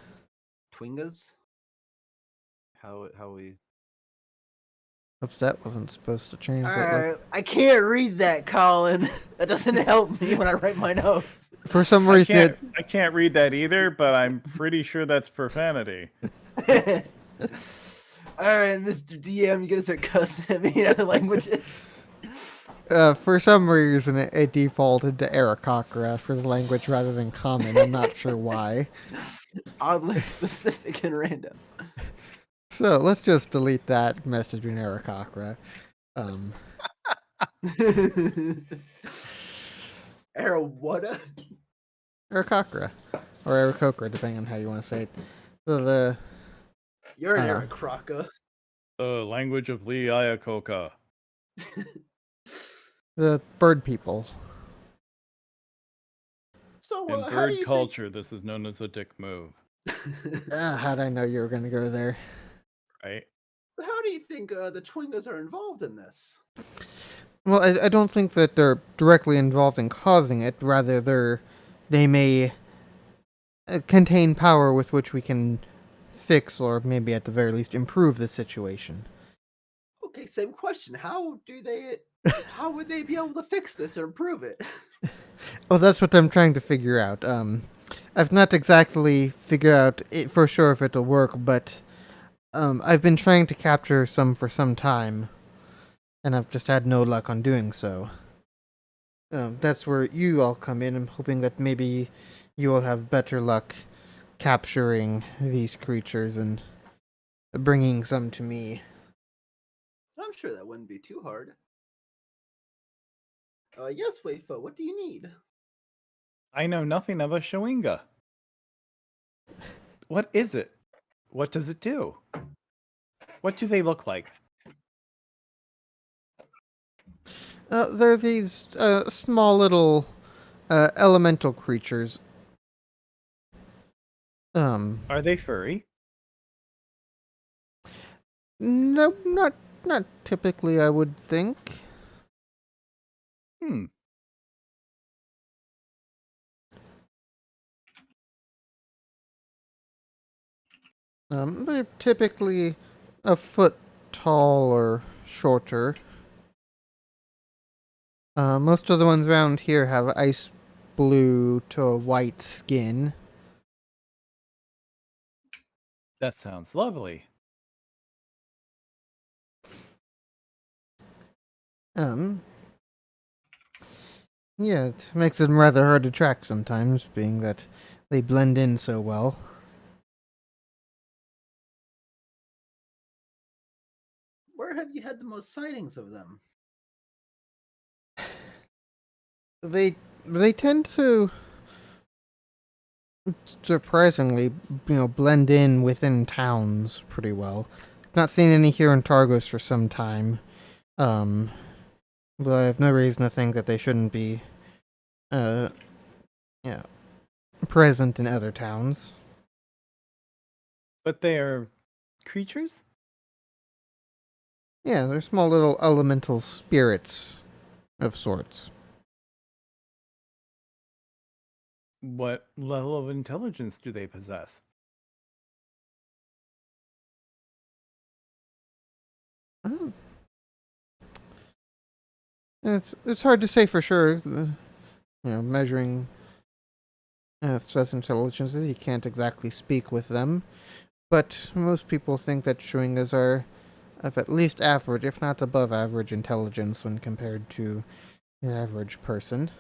Twingas? How we... Oops, that wasn't supposed to change. Alright, I can't read that, Colin. That doesn't help me when I write my notes. For some I reason, can't read that either, but I'm pretty sure that's profanity. Alright, Mr. DM, you gonna start cussing at me in other languages? for some reason, it defaulted to Aarakocra for the language rather than common. I'm not sure why. Oddly specific and random. So let's just delete that message in Aarakocra. Arawada? Aarakocra. Or Aarakocra, depending on how you want to say it. So You're an Arakocra. The language of Lee Iacocca. the bird people. So, In how do bird you culture, this is known as a dick move, think... How'd I know you were going to go there? right? How do you think the Twingas are involved in this? Well, I don't think that they're directly involved in causing it. Rather, they may contain power with which we can fix, or maybe at the very least improve the situation. Okay, same question. How would they be able to fix this or improve it? Well, that's what I'm trying to figure out. I've not exactly figured out for sure if it'll work, but I've been trying to capture some for some time, and I've just had no luck on doing so. That's where you all come in. I'm hoping that maybe you will have better luck capturing these creatures and bringing some to me. I'm sure that wouldn't be too hard. Yes, Waifo, what do you need? I know nothing of a Shawinga. What is it? What does it do? What do they look like? They're these small little elemental creatures. Are they furry? No, not typically, I would think. They're typically a foot tall or shorter. Most of the ones around here have ice blue to white skin. That sounds lovely. Yeah, it makes them rather hard to track sometimes, being that they blend in so well. Where have you had the most sightings of them? They tend to surprisingly, blend in within towns pretty well. Not seen any here in Targos for some time. But I have no reason to think that they shouldn't be present in other towns. But they are creatures? Yeah, they're small little elemental spirits of sorts. What level of intelligence do they possess? Oh. It's hard to say for sure. Measuring such intelligences, you can't exactly speak with them. But most people think that Chewingas are of at least average, if not above average intelligence when compared to the average person.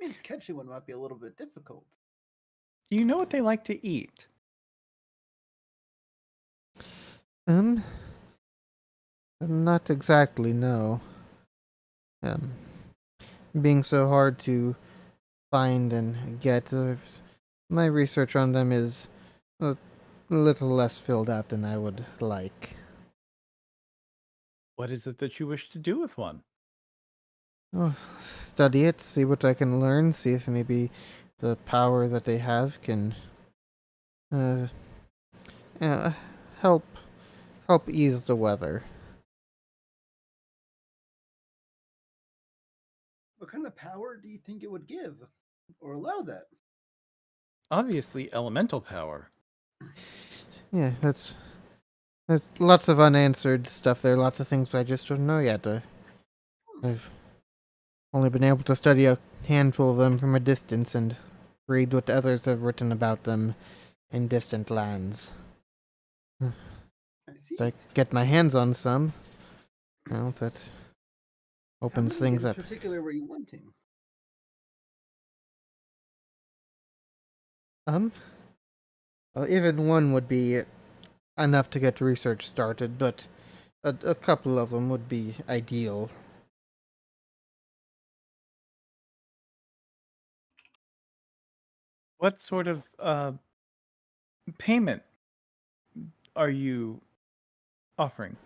Means catching one might be a little bit difficult. Do you know what they like to eat? Not exactly, no. Um, being so hard to find and get, my research on them is a little less filled out than I would like. What is it that you wish to do with one? Oh, study it, see what I can learn, see if maybe the power that they have can uh, uh, help ease the weather. What kind of power do you think it would give? Or allow that? Obviously, elemental power. Yeah, that's lots of unanswered stuff there. Lots of things I just don't know yet. I've only been able to study a handful of them from a distance and read what others have written about them in distant lands. I see. If I get my hands on some, well, that opens How many things in up. particular were you wanting? Well, even one would be enough to get research started, but a couple of them would be ideal. What sort of payment are you offering?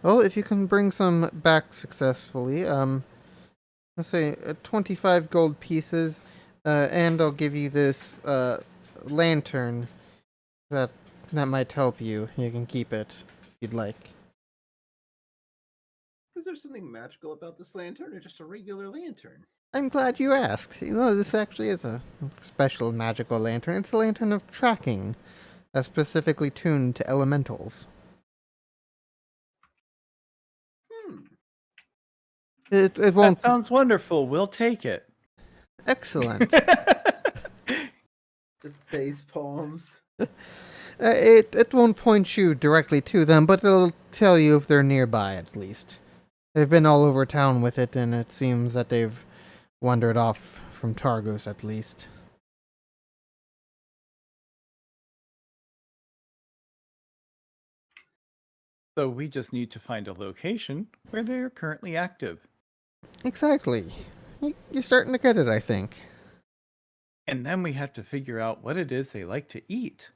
Well, if you can bring some back successfully, let's say 25 gold pieces, and I'll give you this lantern that might help you. You can keep it if you'd like. Is there something magical about this lantern or just a regular lantern? I'm glad you asked. You know, this actually is a special magical lantern. It's a lantern of tracking, specifically tuned to elementals. It That won't. sounds wonderful. We'll take it. Excellent. Just face palms. It won't point you directly to them, but it'll tell you if they're nearby at least. They've been all over town with it, and it seems that they've wandered off from Targos at least. So we just need to find a location where they are currently active. Exactly. You're starting to get it, I think. And then we have to figure out what it is they like to eat.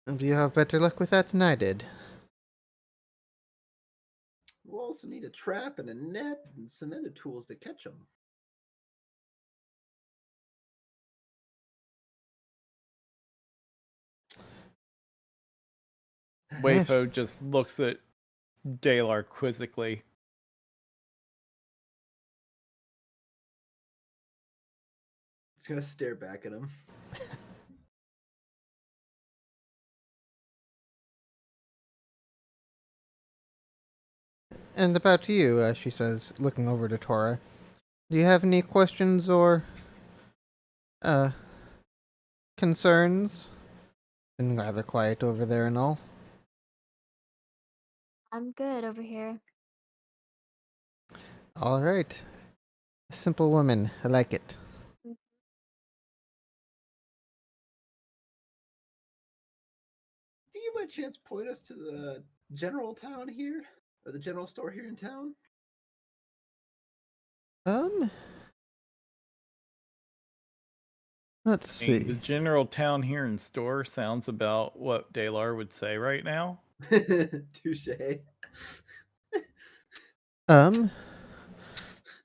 Do you have better luck with that than I did? We'll also need a trap and a net and some other tools to catch them. Wayfo just looks at Dalar quizzically. Just gonna stare back at him. And about you, she says, looking over to Tora. Do you have any questions or concerns? Been rather quiet over there and all. I'm good over here. All right. Simple woman. I like it. Do you by chance point us to the general town here? Or the general store here in town? Let's see. The general town here in store sounds about what Dalar would say right now. Touche.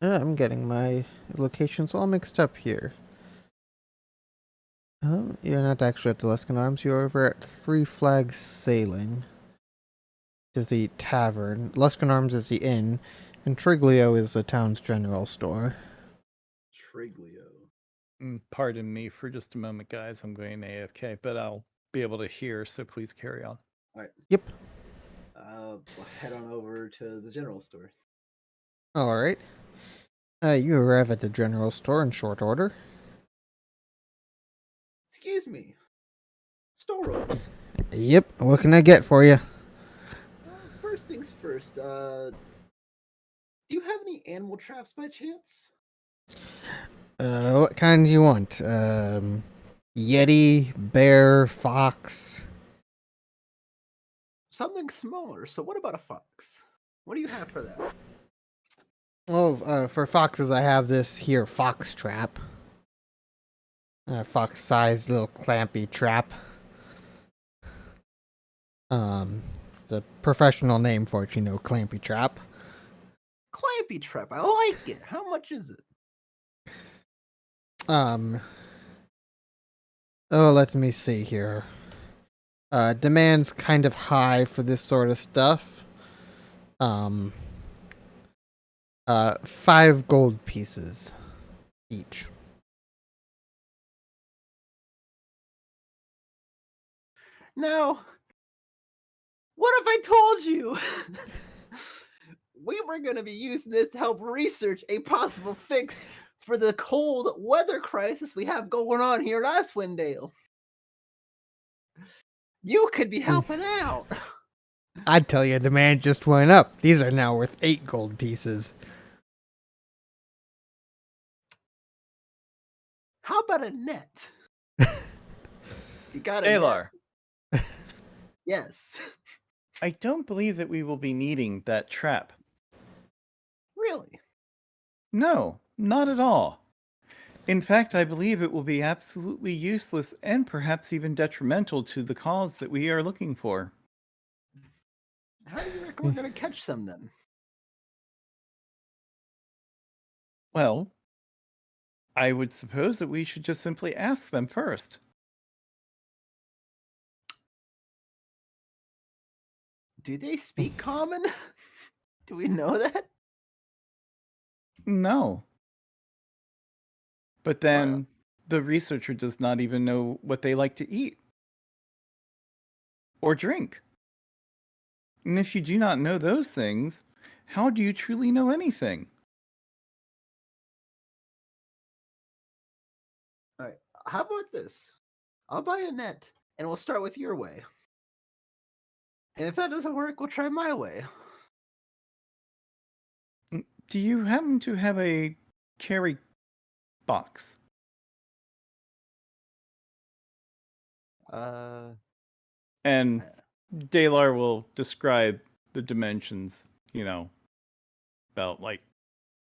I'm getting my locations all mixed up here. You're not actually at the Luskan Arms. You're over at Three Flags Sailing, which is the tavern. Luskan Arms is the inn, and Triglio is the town's general store. Triglio. Pardon me for just a moment, guys. I'm going AFK, but I'll be able to hear, so please carry on. All right. Yep. We'll head on over to the general store. All right. You arrive at the general store in short order. Excuse me. Storeroom. Yep. What can I get for you? First things first. Do you have any animal traps by chance? What kind do you want? Yeti, bear, fox. Something smaller. So what about a fox? What do you have for that? Oh, for foxes, I have this here fox trap. Fox-sized little clampy trap. It's a professional name for it, clampy trap. Clampy trap. I like it. How much is it? Let me see here. Demand's kind of high for this sort of stuff. 5 gold pieces each. Now, what if I told you we were going to be using this to help research a possible fix for the cold weather crisis we have going on here at Icewind? You could be helping out. I'd tell you, demand just went up. These are now worth 8 gold pieces. How about a net? You got a Alar, net? Yes. I don't believe that we will be needing that trap. Really? No, not at all. In fact, I believe it will be absolutely useless and perhaps even detrimental to the cause that we are looking for. How do you reckon we're going to catch some then? Well, I would suppose that we should just simply ask them first. Do they speak common? Do we know that? No. But then the researcher does not even know what they like to eat or drink. And if you do not know those things, how do you truly know anything? All right. How about this? I'll buy a net and we'll start with your way. And if that doesn't work, we'll try my way. Do you happen to have a carry box? And Dalar will describe the dimensions, about like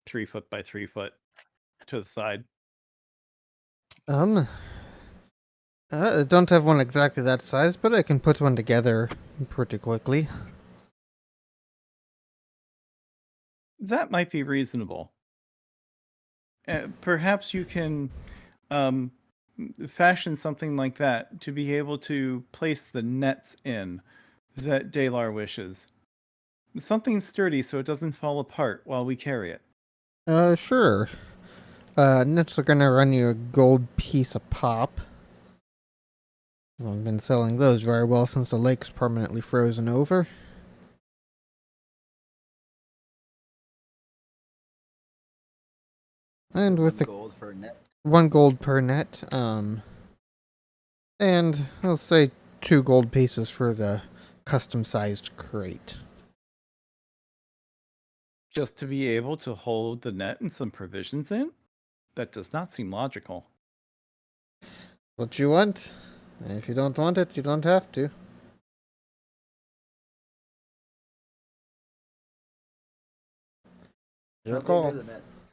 3 foot by 3 foot to the side. I don't have one exactly that size, but I can put one together pretty quickly. That might be reasonable. Perhaps you can fashion something like that to be able to place the nets in that Dalar wishes. Something sturdy so it doesn't fall apart while we carry it. Sure. Nets are gonna run you a gold piece a pop. I've been selling those very well since the lake's permanently frozen over. And with the gold for a net. 1 gold per net, and I'll say 2 gold pieces for the custom-sized crate. Just to be able to hold the net and some provisions in? That does not seem logical. What you want? And if you don't want it, you don't have to. Your call. The nets?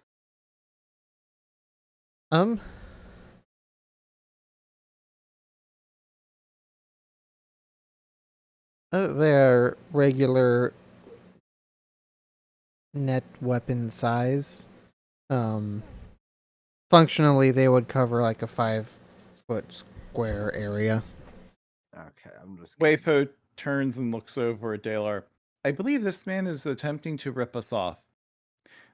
They're regular net weapon size. Functionally, they would cover like a 5-foot square area. Okay, I'm just. Wayfo turns and looks over at Dalar. I believe this man is attempting to rip us off.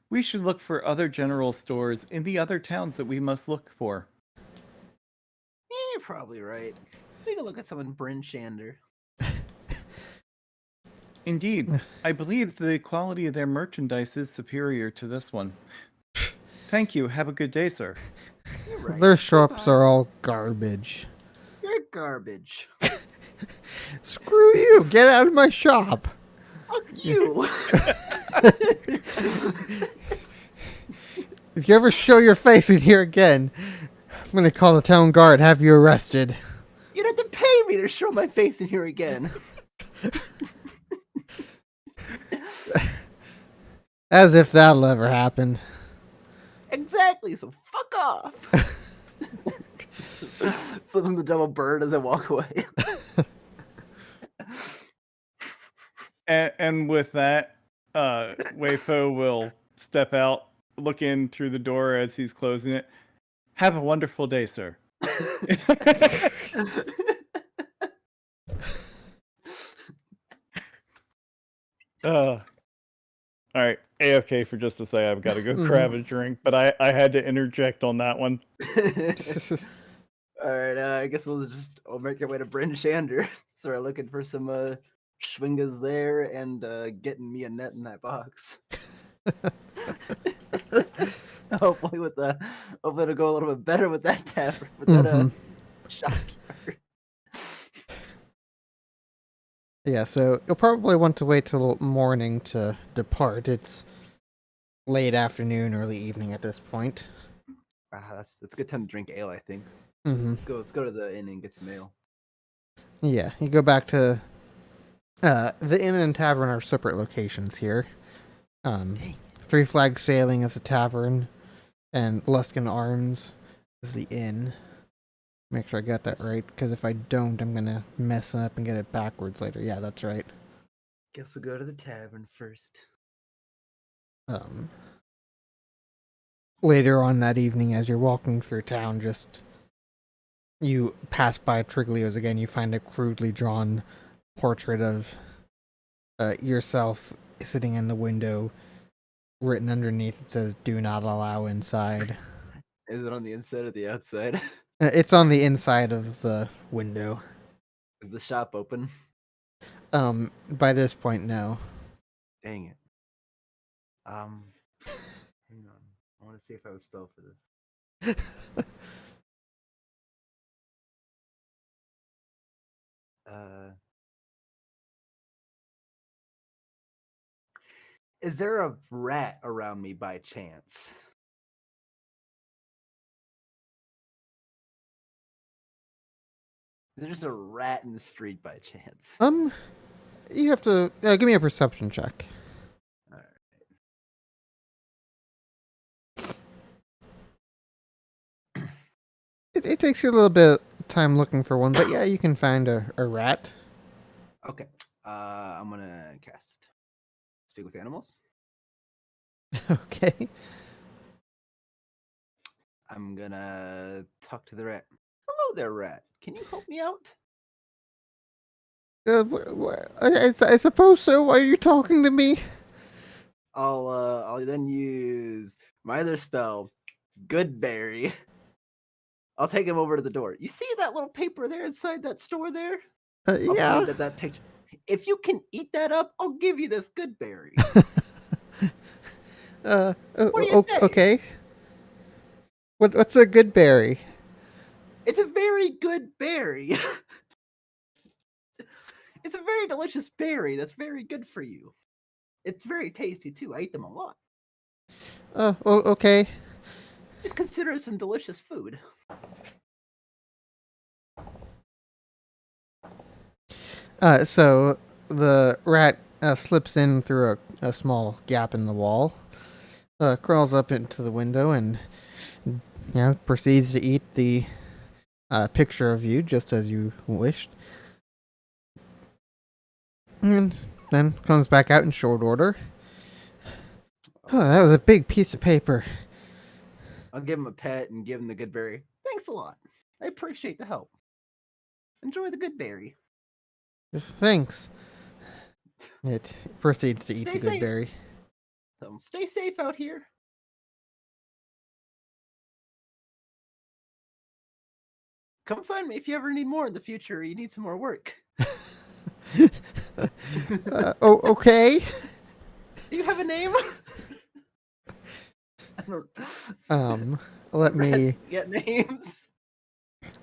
We should look for other general stores in the other towns that we must look for. You're probably right. We can look at some in Bryn Shander. Indeed, I believe the quality of their merchandise is superior to this one. Thank you. Have a good day, sir. You're right. Their shops are all garbage. You're garbage. Screw you! Get out of my shop! Fuck you! If you ever show your face in here again, I'm gonna call the town guard, have you arrested. You'd have to pay me to show my face in here again. As if that'll ever happen. Exactly, so fuck off. Flip him the double bird as I walk away. And with that, Wayfo will step out, look in through the door as he's closing it. Have a wonderful day, sir. All right, AFK for just a say. I've got to go grab a drink, but I had to interject on that one. All right, I guess I'll make our way to Bryn Shander. Start looking for some schwingas there and getting me a net in that box. hopefully it'll go a little bit better with that tavern, with that shopkeeper. Yeah, so you'll probably want to wait till morning to depart. It's late afternoon, early evening at this point. That's a good time to drink ale, I think. Mm-hmm. Let's go to the inn and get some ale. Yeah, you go back to the inn and tavern are separate locations here. Three Flags Sailing is a tavern, and Luskin Arms is the inn. Make sure I got that right, because if I don't, I'm gonna mess up and get it backwards later. Yeah, that's right. Guess we'll go to the tavern first. Later on that evening, as you're walking through town, you pass by Triglio's again. You find a crudely drawn portrait of yourself sitting in the window. Written underneath, it says, "Do not allow inside." Is it on the inside or the outside? It's on the inside of the window. Is the shop open? By this point, no. Dang it. Hang on. I want to see if I have a spell for this. Is there a rat around me by chance? Is there just a rat in the street by chance? You have to give me a perception check. All right. It takes you a little bit of time looking for one, but yeah, you can find a rat. Okay. I'm gonna cast Speak with Animals. Okay. I'm gonna talk to the rat. Hello there, rat. Can you help me out? I suppose so. Why are you talking to me? I'll then use my other spell, Goodberry. I'll take him over to the door. You see that little paper there inside that store there? I'll Yeah. point at that picture. If you can eat that up, I'll give you this Goodberry. What do you say? Okay. What's a good berry? It's a very good berry. It's a very delicious berry that's very good for you. It's very tasty too. I eat them a lot. Okay. Just consider it some delicious food. So the rat slips in through a small gap in the wall, crawls up into the window, and proceeds to eat the picture of you just as you wished. And then comes back out in short order. Oh, that was a big piece of paper. I'll give him a pet and give him the good berry. Thanks a lot. I appreciate the help. Enjoy the good berry. Thanks. It proceeds to eat Stay the good safe. berry. So stay safe out here. Come find me if you ever need more in the future or you need some more work. Okay. Do you have a name? I don't. Let me Rats get names.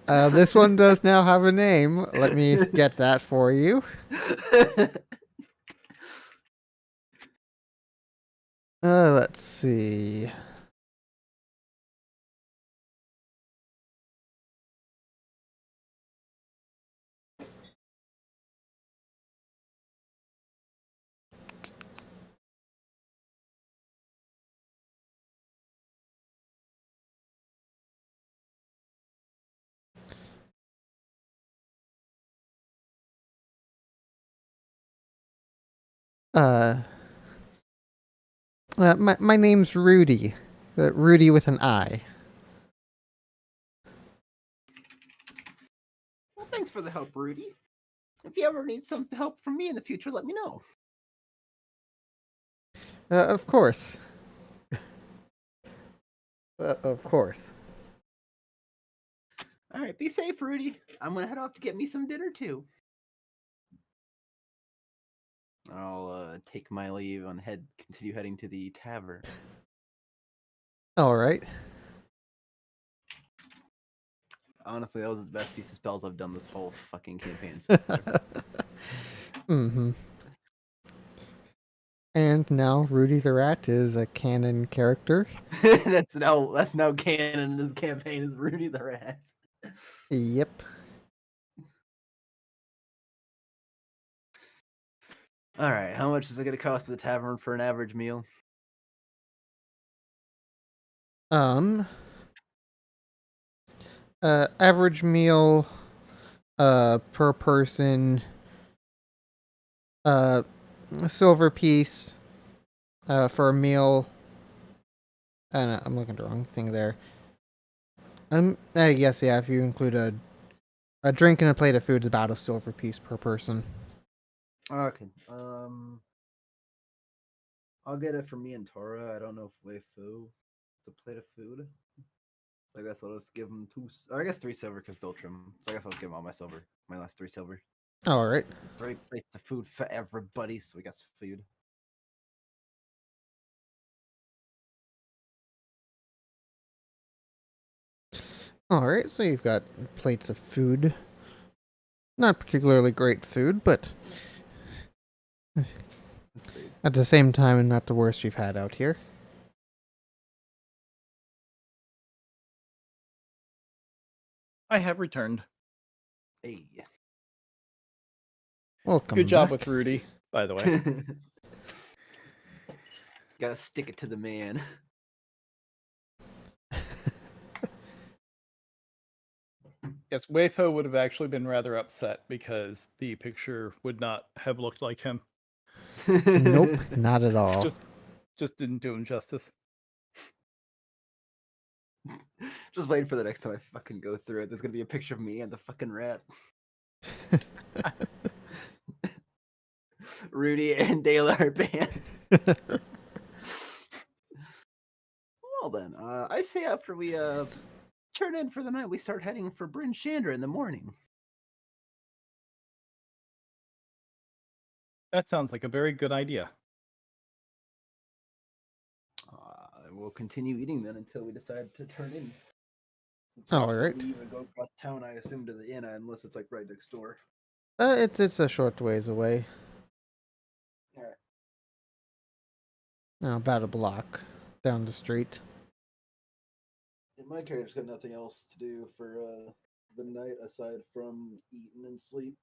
This one does now have a name. Let me get that for you. Let's see. My name's Rudy. Rudy with an I. Well, thanks for the help, Rudy. If you ever need some help from me in the future, let me know. Of course. Of course. All right, be safe, Rudy. I'm gonna head off to get me some dinner too. I'll take my leave and continue heading to the tavern. All right. Honestly, that was the best use of spells I've done this whole fucking campaign so far. Mm-hmm. And now Rudy the Rat is a canon character. that's now canon in this campaign is Rudy the Rat. Yep. All right, how much is it going to cost the tavern for an average meal? Average meal, per person, a silver piece, for a meal. No, I'm looking at the wrong thing there. I guess, yeah, if you include a drink and a plate of food, it's about a silver piece per person. Okay. I'll get it for me and Tora. I don't know if Wei Fu. It's a plate of food. So I guess I'll just give him I guess 3 silver because Biltram. So I guess I'll just give him all my silver. My last 3 silver. All right. 3 plates of food for everybody. So we got food. All right. So you've got plates of food. Not particularly great food, but at the same time, not the worst you've had out here. I have returned. Hey. Welcome Good job back. with Rudy, by the way. Gotta stick it to the man. Yes, Wayfo would have actually been rather upset because the picture would not have looked like him. Nope, not at all. Just didn't do him justice. Just waiting for the next time I fucking go through it. There's gonna be a picture of me and the fucking rat. Rudy and Dale are banned. Well then, I say after we turn in for the night, we start heading for Bryn Shander in the morning. That sounds like a very good idea. We'll continue eating then until we decide to turn in. All right. Leave and go across town, I assume, to the inn, unless it's like right next door. It's a short ways away. Alright. About a block down the street. My character's got nothing else to do for the night aside from eating and sleep.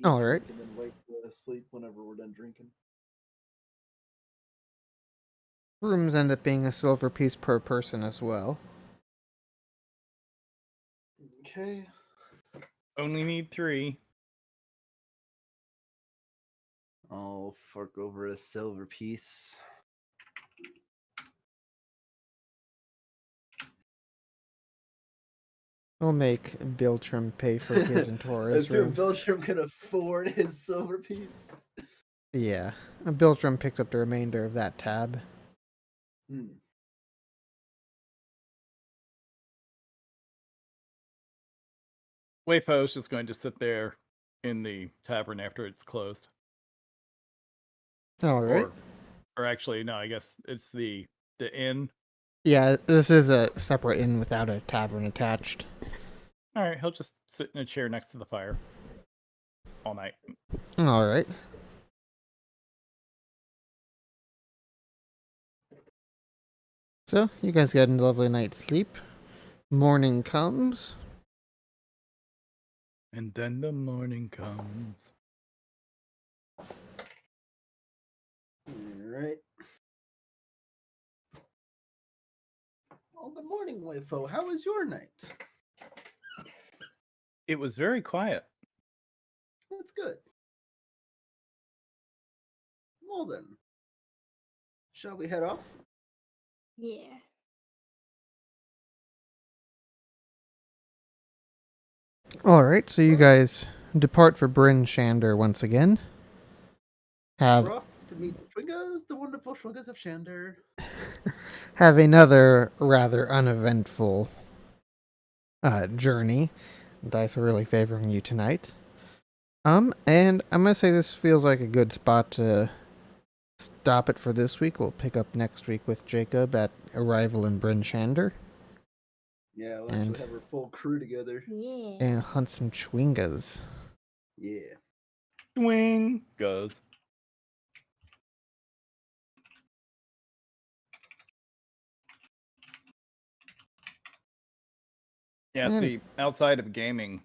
All right. And then wait to sleep whenever we're done drinking. Rooms end up being a silver piece per person as well. Okay. Only need 3. I'll fork over a silver piece. We'll make Biltram pay for his and Tora's room. Biltram can afford his silver piece. Yeah. Biltram picked up the remainder of that tab. Wayfo is just going to sit there in the tavern after it's closed. All right. Or actually, no, I guess it's the inn. Yeah, this is a separate inn without a tavern attached. All right, he'll just sit in a chair next to the fire all night. All right. So, you guys get a lovely night's sleep. Morning comes. And then the morning comes. Alright. Well, good morning, Wayfo. How was your night? It was very quiet. That's good. Well then. Shall we head off? Yeah. All right, so you guys depart for Bryn Shander once again. Have We're off to meet Schwingas, the wonderful Schwingas of Shander. have another rather uneventful journey. Dice are really favoring you tonight. And I'm gonna say this feels like a good spot to stop it for this week. We'll pick up next week with Jacob at Arrival in Bryn Shander Yeah, we'll And- actually have our full crew together. Yeah. and hunt some chwingas. Yeah. Swing goes. Yeah, And- see, outside of gaming,